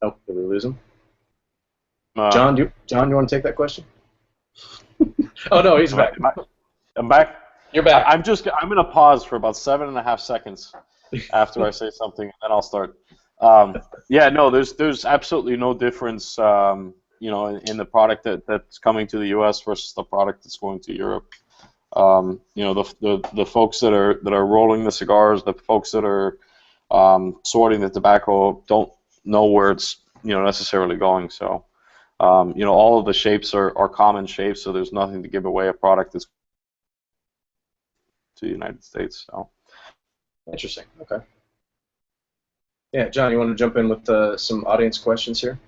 Oh, did we lose him? John, you want to take that question? Oh no, he's back. I'm back. You're back. I'm going to pause for about 7.5 seconds after I say something, and then I'll start. Yeah, no, there's absolutely no difference, you know, in the product that's coming to the U.S. versus the product that's going to Europe. You know, the folks that are rolling the cigars, the folks that are sorting the tobacco don't know where it's, you know, necessarily going. So, you know, all of the shapes are common shapes, so there's nothing to give away a product that's to the United States. So interesting. Okay. Yeah, John, you want to jump in with some audience questions here?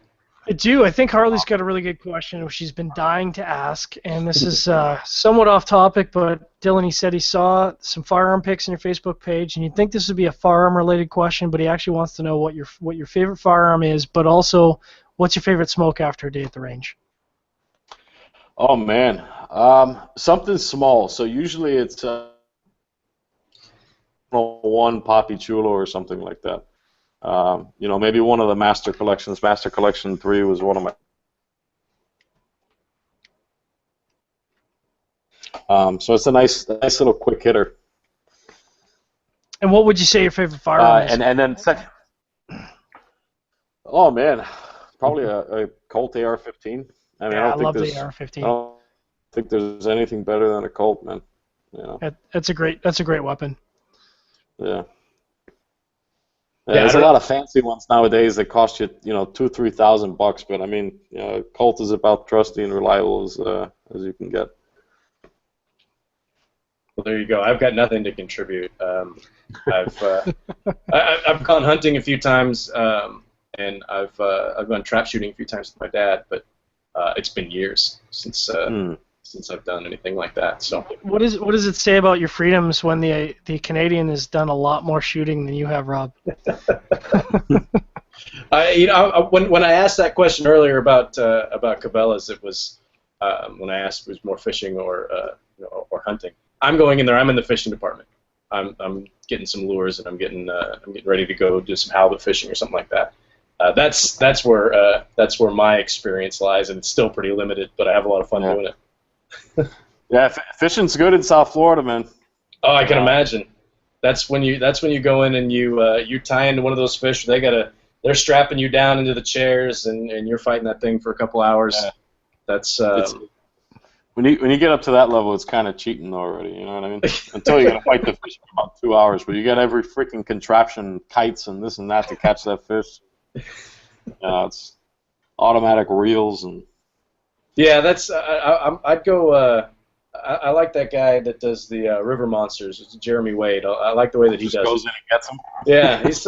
I do. I think Harley's got a really good question which she's been dying to ask, and this is somewhat off topic, but Dylan, he said he saw some firearm pics on your Facebook page, and you'd think this would be a firearm-related question, but he actually wants to know what your favorite firearm is, but also what's your favorite smoke after a day at the range? Oh man, something small. So usually it's one Papi Chulo or something like that. You know, maybe one of the Master Collections. Master Collection 3 was one of my. So it's a nice little quick hitter. And what would you say your favorite firearm is? And then second, oh man, probably a Colt AR-15. I mean, Yeah, I love the I AR-15. don't think there's anything better than a Colt, man. You know. That's a great weapon. Yeah. There's a lot of fancy ones nowadays that cost you, $2,000-3,000, but I mean, Colt is about trusty and reliable as you can get. Well, there you go. I've got nothing to contribute. I've gone hunting a few times, and I've gone trap shooting a few times with my dad, but it's been years since I've done anything like that. So what does it say about your freedoms when the Canadian has done a lot more shooting than you have, Rob? When I asked that question earlier about Cabela's, it was when I asked if it was more fishing or hunting. I'm going in there. I'm in the fishing department. I'm getting some lures and I'm getting ready to go do some halibut fishing or something like that. That's where my experience lies, and it's still pretty limited, but I have a lot of fun doing it. Yeah, fishing's good in South Florida, man. Oh, I can imagine. That's when you go in and you tie into one of those fish. They're strapping you down into the chairs and you're fighting that thing for a couple hours. Yeah. That's when you get up to that level, it's kind of cheating already. You know what I mean? Until you got to fight the fish for about 2 hours, but you got every freaking contraption, kites and this and that to catch that fish. It's automatic reels and. Yeah, that's. I'd go. I like that guy that does the river monsters. It's Jeremy Wade. I like the way that he does. Goes in and gets them. Yeah, he's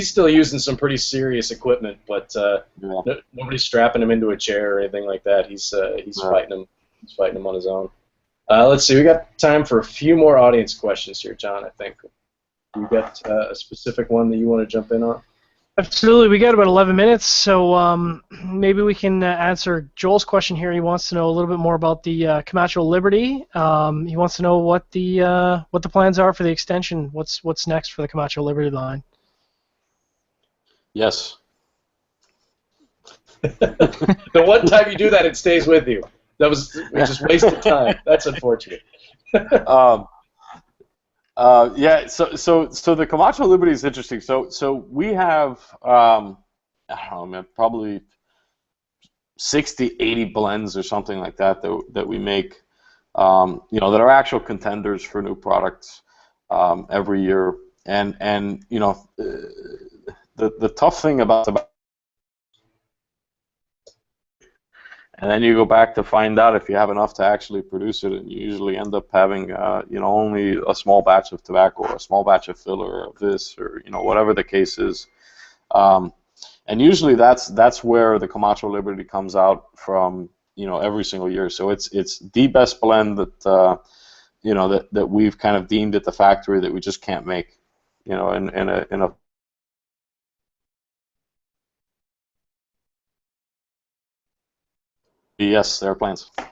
still using some pretty serious equipment, but nobody's strapping him into a chair or anything like that. He's fighting him. He's fighting him on his own. Let's see. We got time for a few more audience questions here, John. I think you got a specific one that you want to jump in on. Absolutely. We got about 11 minutes, so maybe we can answer Joel's question here. He wants to know a little bit more about the Camacho Liberty. He wants to know what the plans are for the extension. What's next for the Camacho Liberty line? Yes. The one time you do that, it stays with you. That was just wasted time. That's unfortunate. Yeah, so the Camacho Liberty is interesting. So we have I don't know, man, probably 60, 80 blends or something like that we make, that are actual contenders for new products every year. And the tough thing about and then you go back to find out if you have enough to actually produce it, and you usually end up having, only a small batch of tobacco or a small batch of filler of this, or whatever the case is. And usually that's where the Camacho Liberty comes out from, every single year. So it's the best blend that that we've kind of deemed at the factory that we just can't make, in a Yes, there are plans. I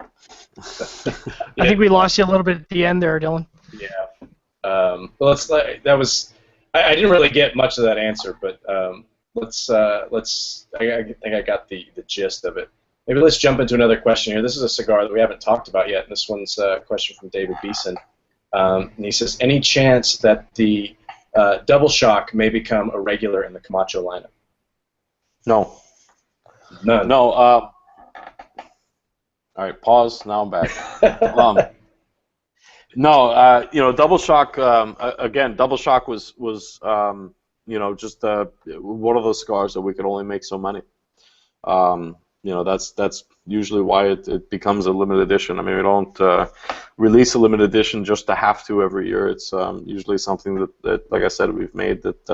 think we lost you a little bit at the end there, Dylan. Yeah. Well, I didn't really get much of that answer, but I think I got the gist of it. Maybe let's jump into another question here. This is a cigar that we haven't talked about yet. This one's a question from David Beeson. And he says, any chance that the double shock may become a regular in the Camacho lineup? No. None. No. All right, pause. Now I'm back. Double shock. Again, double shock was just one of those cigars that we could only make so many. That's usually why it becomes a limited edition. I mean, we don't release a limited edition just to have to every year. It's usually something that, like I said, we've made that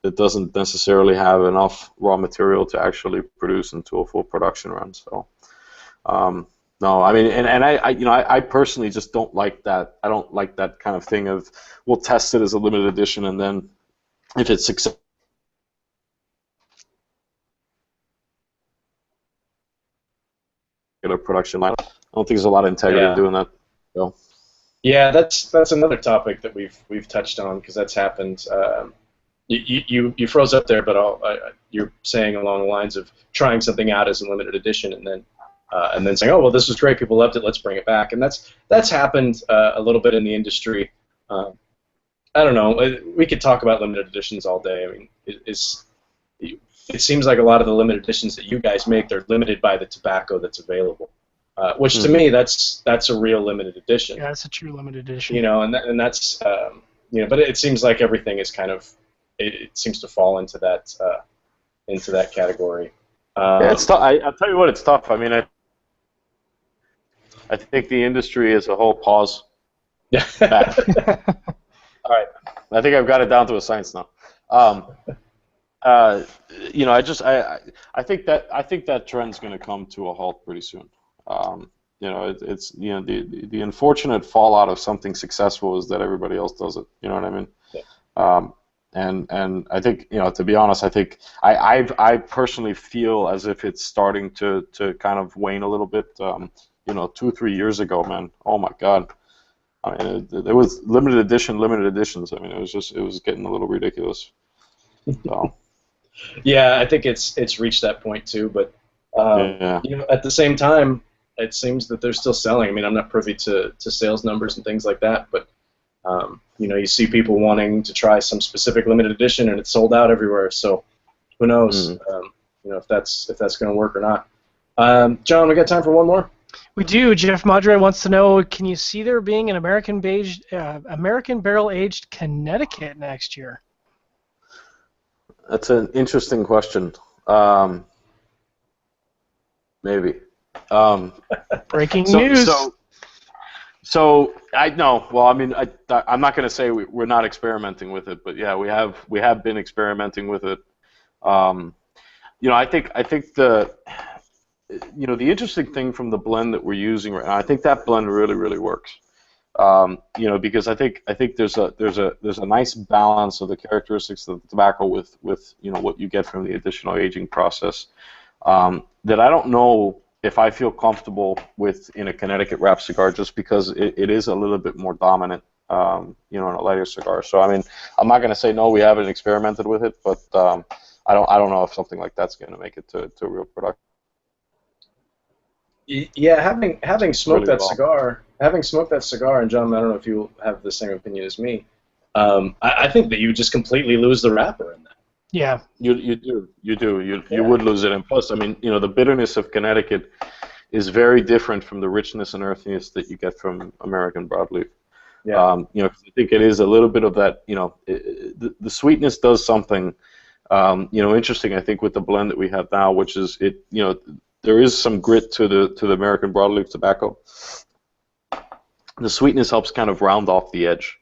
doesn't necessarily have enough raw material to actually produce into a full production run. So. No, I mean, and I personally just don't like that. I don't like that kind of thing of we'll test it as a limited edition, and then if it's successful, get a production line. I don't think there's a lot of integrity in doing that. So. Yeah, that's another topic that we've touched on, because that's happened. You froze up there, but you're saying along the lines of trying something out as a limited edition, and then and then saying, oh well, this was great, people loved it, let's bring it back, and that's happened a little bit in the industry. I don't know. We could talk about limited editions all day. I mean, it seems like a lot of the limited editions that you guys make, they're limited by the tobacco that's available, which to me that's a real limited edition. Yeah, it's a true limited edition. You know, and that's but it seems like everything is kind of it seems to fall into that category. Yeah, it's tough. I'll tell you what, it's tough. I mean, I think the industry as a whole pause. Yeah. All right, I think I've got it down to a science now. You know, I think that trend's going to come to a halt pretty soon. You know, it's the unfortunate fallout of something successful is that everybody else does it. You know what I mean? Yeah. And I think, you know, to be honest, I think I personally feel as if it's starting to kind of wane a little bit. You know, 2-3 years ago, man, oh my God. I mean, there was limited editions. I mean, it was getting a little ridiculous. So. Yeah, I think it's reached that point too. But you know, at the same time, it seems that they're still selling. I mean, I'm not privy to sales numbers and things like that, but you know, you see people wanting to try some specific limited edition, and it's sold out everywhere. So who knows? You know, if that's going to work or not. John, we got time for one more? We do. Jeff Madre wants to know, can you see there being an American barrel-aged Connecticut next year? That's an interesting question. Maybe. Breaking news. So I know. Well, I mean, I'm not going to say we're not experimenting with it, but yeah, we have been experimenting with it. You know, I think the interesting thing from the blend that we're using right now, I think that blend really works. You know, because I think there's a nice balance of the characteristics of the tobacco with you know what you get from the additional aging process that I don't know if I feel comfortable with in a Connecticut wrap cigar, just because it is a little bit more dominant, you know, in a lighter cigar. So I mean, I'm not going to say no, we haven't experimented with it, but I don't know if something like that's going to make it to real production. Yeah, having smoked that cigar, and John, I don't know if you have the same opinion as me. I think that you just completely lose the wrapper in that. Yeah, you do. You would lose it, and plus, I mean, you know, the bitterness of Connecticut is very different from the richness and earthiness that you get from American broadleaf. Yeah. You know, I think it is a little bit of that. You know, the sweetness does something, you know, interesting. I think with the blend that we have now, which is you know, there is some grit to the American broadleaf tobacco. The sweetness helps kind of round off the edge.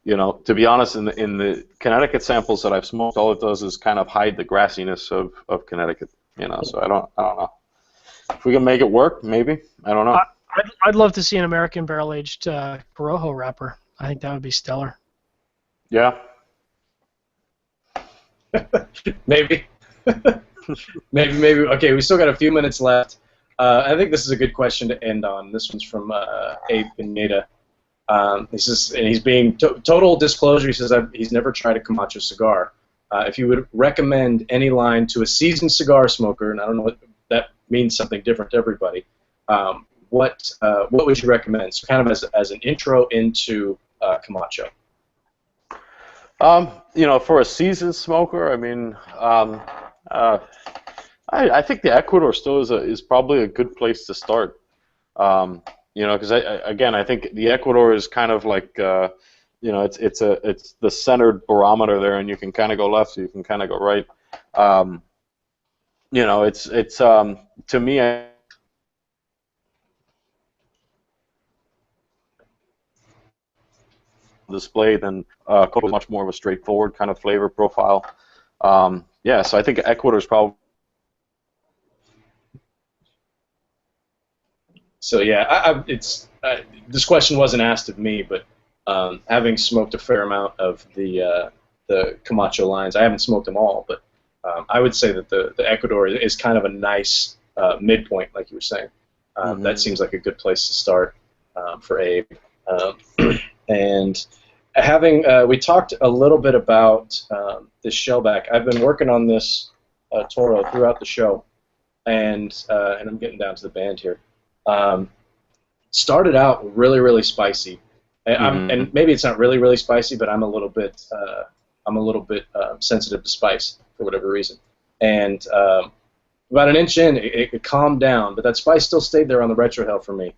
You know, to be honest, in the Connecticut samples that I've smoked, all it does is kind of hide the grassiness of Connecticut. You know, so I don't know. If we can make it work, maybe. I don't know. I'd love to see an American barrel-aged Corojo wrapper. I think that would be stellar. Yeah. Maybe. maybe. Okay, we still got a few minutes left. I think this is a good question to end on. This one's from Abe Pineda. He says, and he's being total disclosure. He says he's never tried a Camacho cigar. If you would recommend any line to a seasoned cigar smoker, and I don't know what that means, something different to everybody. What would you recommend? So kind of as an intro into Camacho. You know, for a seasoned smoker, I mean, I think the Ecuador still is probably a good place to start. You know, because I think the Ecuador is kind of like, you know, it's the centered barometer there, and you can kind of go left, so you can kind of go right. You know, it's to me. Display than Copa, much more of a straightforward kind of flavor profile. Yeah, so I think Ecuador is probably. So yeah, this question wasn't asked of me, but having smoked a fair amount of the Camacho lines, I haven't smoked them all, but I would say that the Ecuador is kind of a nice midpoint, like you were saying. That seems like a good place to start for Abe. And having we talked a little bit about this shellback. I've been working on this Toro throughout the show, and I'm getting down to the band here. Started out really, really spicy, and maybe it's not really, really spicy, but I'm a little bit sensitive to spice for whatever reason. And about an inch in, it calmed down, but that spice still stayed there on the retrohale for me.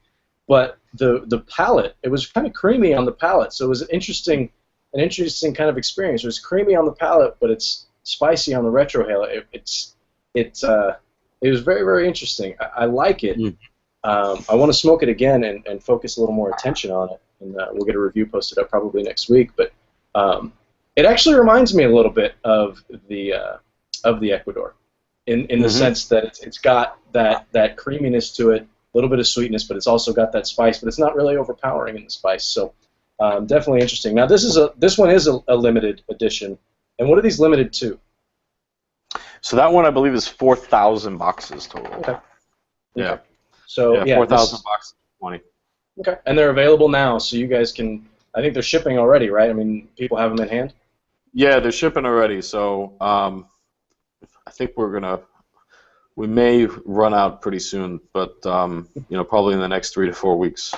But the palate, it was kind of creamy on the palate, so it was an interesting kind of experience. It was creamy on the palate, but it's spicy on the retrohale. It was very, very interesting. I like it. I want to smoke it again and focus a little more attention on it, and we'll get a review posted up probably next week. But it actually reminds me a little bit of the Ecuador, in the sense that it's got that creaminess to it, a little bit of sweetness, but it's also got that spice, but it's not really overpowering in the spice. So definitely interesting. Now this one is a limited edition, and what are these limited to? So that one I believe is 4,000 boxes total. Okay. Yeah. Okay. So yeah, 4,000 boxes, 20. Okay, and they're available now, so you guys can. I think they're shipping already, right? I mean, people have them in hand. Yeah, they're shipping already. So I think we may run out pretty soon, but probably in the next 3 to 4 weeks.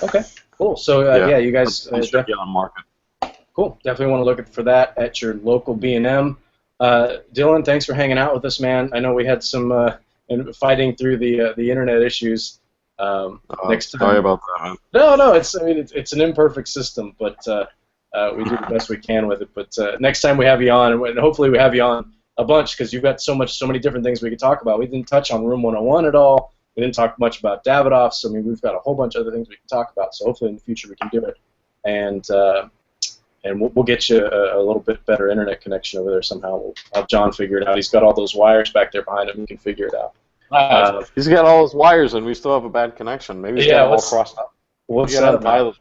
Okay, cool. So yeah, you guys get on market. Cool. Definitely want to look for that at your local B&M. Dylan, thanks for hanging out with us, man. I know we had some fighting through the internet issues. Next time. Sorry about that, man. No, it's an imperfect system, but we do the best we can with it. But next time we have you on, and hopefully we have you on a bunch, because you've got so many different things we could talk about. We didn't touch on Room 101 at all. We didn't talk much about Davidoff, so I mean we've got a whole bunch of other things we can talk about. So hopefully in the future we can do it, and we'll get you a little bit better internet connection over there somehow. We'll have John figure it out. He's got all those wires back there behind him. He can figure it out. He's got all his wires, and we still have a bad connection. Maybe he's got them all crossed up. What's that about?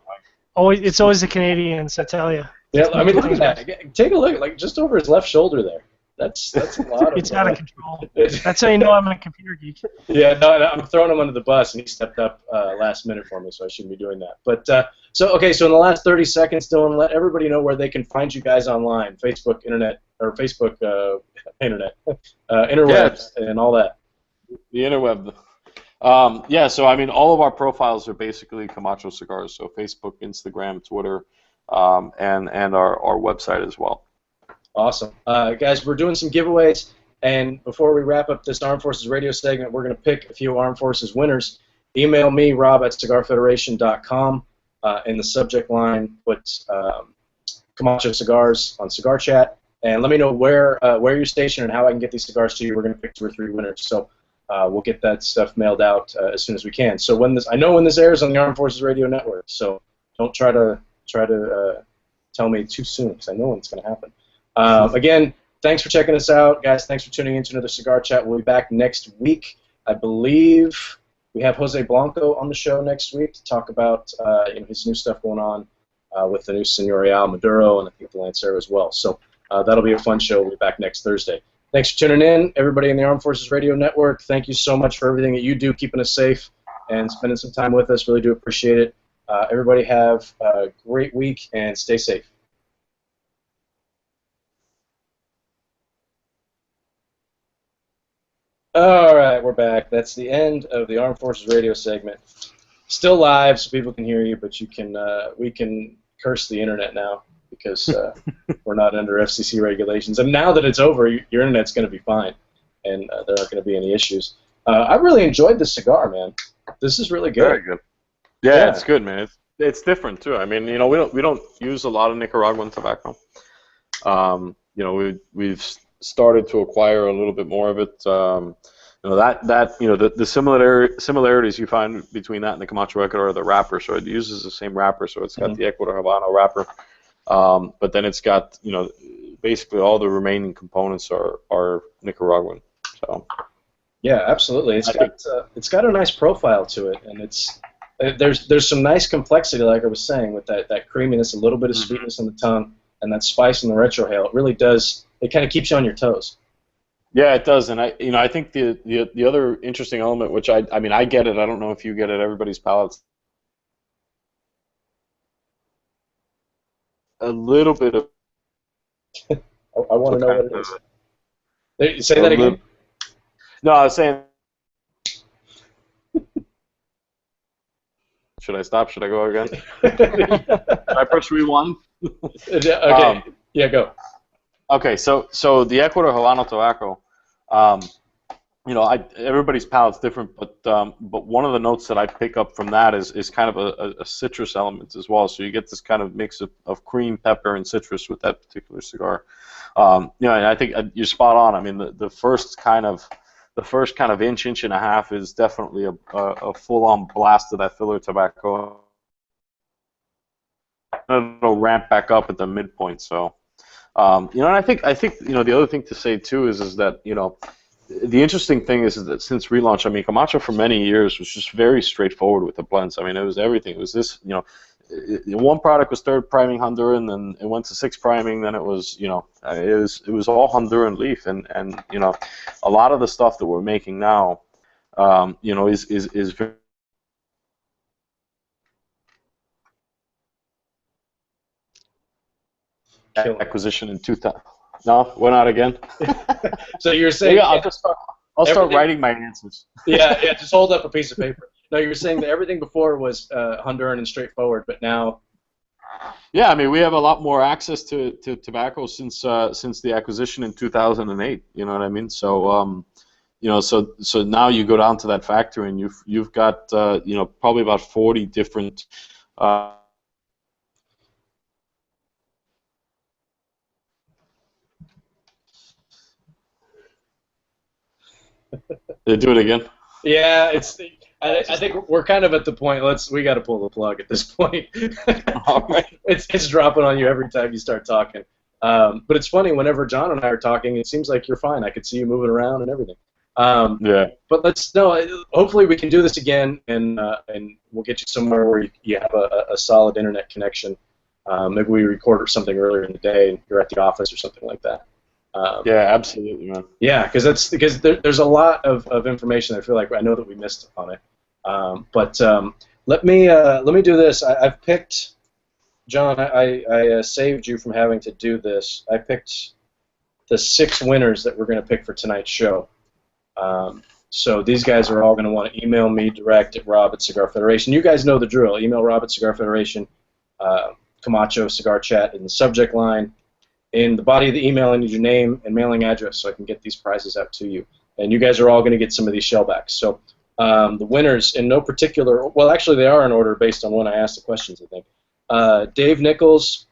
It's always the Canadians, I tell you. Yeah, I mean, look at that. Take a look, like just over his left shoulder there. That's a lot of. It's out of control. That's how you know I'm a computer geek. Yeah, no, I'm throwing him under the bus, and he stepped up last minute for me, so I shouldn't be doing that. But so in the last 30 seconds, Dylan, let everybody know where they can find you guys online, Facebook, internet, interwebs, and all that. The interweb. So I mean, all of our profiles are basically Camacho Cigars, so Facebook, Instagram, Twitter, and our website as well. Awesome. Guys, we're doing some giveaways, and before we wrap up this Armed Forces Radio segment, we're going to pick a few Armed Forces winners. Email me, rob@cigarfederation.com. In the subject line, put Camacho Cigars on CigarChat, and let me know where you're stationed and how I can get these cigars to you. We're going to pick 2 or 3 winners, so we'll get that stuff mailed out as soon as we can. So I know when this airs on the Armed Forces Radio Network, so don't try to tell me too soon, because I know when it's going to happen. Again, thanks for checking us out, guys. Thanks for tuning in to another Cigar Chat. We'll be back next week. I believe we have Jose Blanco on the show next week to talk about his new stuff going on with the new Señorial Maduro and I think the Lancero as well. So that'll be a fun show. We'll be back next Thursday. Thanks for tuning in, everybody in the Armed Forces Radio Network. Thank you so much for everything that you do, keeping us safe and spending some time with us. Really do appreciate it. Everybody have a great week and stay safe. All right, we're back. That's the end of the Armed Forces Radio segment. Still live, so people can hear you, but we can curse the internet now because we're not under FCC regulations. And now that it's over, your internet's going to be fine, and there aren't going to be any issues. I really enjoyed this cigar, man. This is really good. Very good. Yeah, it's good, man. It's different too. I mean, we don't use a lot of Nicaraguan tobacco. We've started to acquire a little bit more of it. The similarities you find between that and the Camacho Ecuador are the wrapper. So it uses the same wrapper. So it's got the Ecuador Habano wrapper, but then it's got basically all the remaining components are Nicaraguan. So yeah, absolutely. It's got a nice profile to it, and there's some nice complexity, like I was saying, with that creaminess, a little bit of sweetness on the tongue, and that spice in the retrohale. It really does. It kind of keeps you on your toes. Yeah, it does, and I think the other interesting element, which I get it. I don't know if you get it. Everybody's palates. A little bit of. I want to know what it is. Say that again. No, I was saying Should I stop? Should I go again? Should I press rewind? Okay. Yeah, go. Okay, so the Ecuador Habano tobacco, you know, everybody's palate's different, but one of the notes that I pick up from that is kind of a citrus element as well. So you get this kind of mix of cream, pepper, and citrus with that particular cigar. You know, and I think you're spot on. I mean, the first kind of inch and a half is definitely a full-on blast of that filler tobacco. It'll ramp back up at the midpoint. So, you know, and I think you know the other thing to say too is that you know. The interesting thing is that since relaunch, I mean, Camacho for many years was just very straightforward with the blends. I mean, it was everything. It was this, you know, one product was 3rd priming Honduran, then it went to 6th priming, then it was, you know, it was all Honduran leaf, and you know, a lot of the stuff that we're making now, you know, is very acquisition in 2000. No, we're not again. So you're saying? Yeah, I'll start writing my answers. Yeah, just hold up a piece of paper. No, you're saying that everything before was Honduran and straightforward, but now. Yeah, I mean, we have a lot more access to tobacco since the acquisition in 2008. You know what I mean? So, you know, so now you go down to that factory and you've got you know, probably about 40 different. They do it again. Yeah, it's. I think we're kind of at the point. We got to pull the plug at this point. All right. It's dropping on you every time you start talking. But it's funny. Whenever John and I are talking, it seems like you're fine. I could see you moving around and everything. Yeah. But hopefully we can do this again, and we'll get you somewhere where you have a solid internet connection. Maybe we record something earlier in the day, and you're at the office or something like that. Yeah, absolutely, man. Yeah, because there's a lot of information I feel like I know that we missed on it. But let me do this. I've picked, John. I saved you from having to do this. I picked the 6 winners that we're going to pick for tonight's show. So these guys are all going to want to email me direct at Rob@Cigar Federation. You guys know the drill. Email Rob@Cigar Federation, Camacho CigarChat in the subject line. In the body of the email, I need your name and mailing address so I can get these prizes out to you. And you guys are all going to get some of these shellbacks. So the winners, in no particular, well, actually they are in order based on when I asked the questions, I think. Dave Nichols,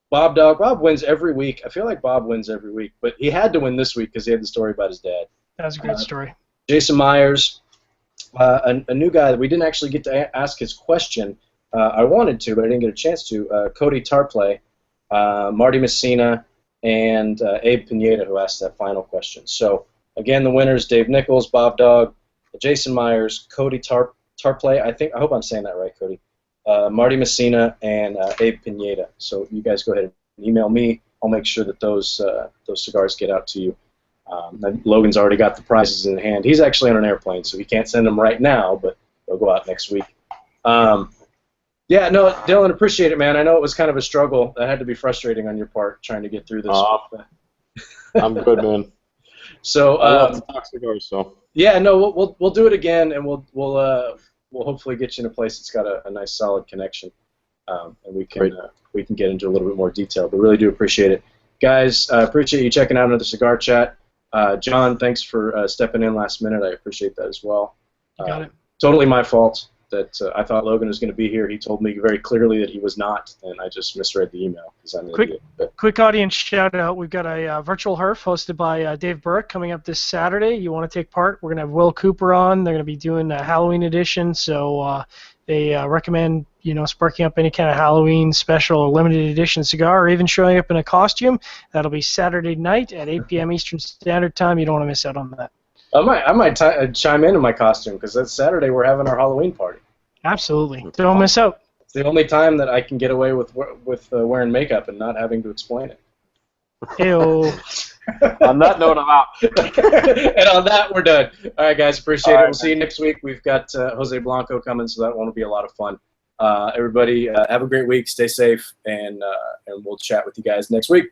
Bob Dog. Bob wins every week. I feel like Bob wins every week, but he had to win this week because he had the story about his dad. That was a great story. Jason Myers, a new guy that we didn't actually get to ask his question. I wanted to, but I didn't get a chance to. Cody Tarplay. Marty Messina, and Abe Pineda, who asked that final question. So, again, the winners, Dave Nichols, Bob Dog, Jason Myers, Cody Tarplay, I hope I'm saying that right, Cody, Marty Messina, and Abe Pineda. So you guys go ahead and email me. I'll make sure that those cigars get out to you. Logan's already got the prizes in hand. He's actually on an airplane, so he can't send them right now, but they'll go out next week. Yeah, no, Dylan, appreciate it, man. I know it was kind of a struggle. That had to be frustrating on your part, trying to get through this. I'm good, man. So, I love to talk cigars, so. Yeah, no, we'll do it again, and we'll hopefully get you in a place that's got a nice, solid connection, and we can get into a little bit more detail. But really do appreciate it, guys. Appreciate you checking out another Cigar Chat. John, thanks for stepping in last minute. I appreciate that as well. You got it. Totally my fault that I thought Logan was going to be here. He told me very clearly that he was not, and I just misread the email because I'm an idiot. Quick audience shout out. We've got a virtual HERF hosted by Dave Burke coming up this Saturday. You want to take part? We're going to have Will Cooper on. They're going to be doing a Halloween edition, so they recommend sparking up any kind of Halloween special or limited edition cigar, or even showing up in a costume. That'll be Saturday night at 8 p.m. Eastern Standard Time. You don't want to miss out on that. I might chime in my costume because that's Saturday. We're having our Halloween party. Absolutely. Don't miss out. It's the only time that I can get away with wearing makeup and not having to explain it. Ew. On that note, I'm out. And on that, we're done. All right, guys. Appreciate it. We'll see you next week. We've got Jose Blanco coming, so that one will be a lot of fun. Everybody, have a great week. Stay safe, and we'll chat with you guys next week.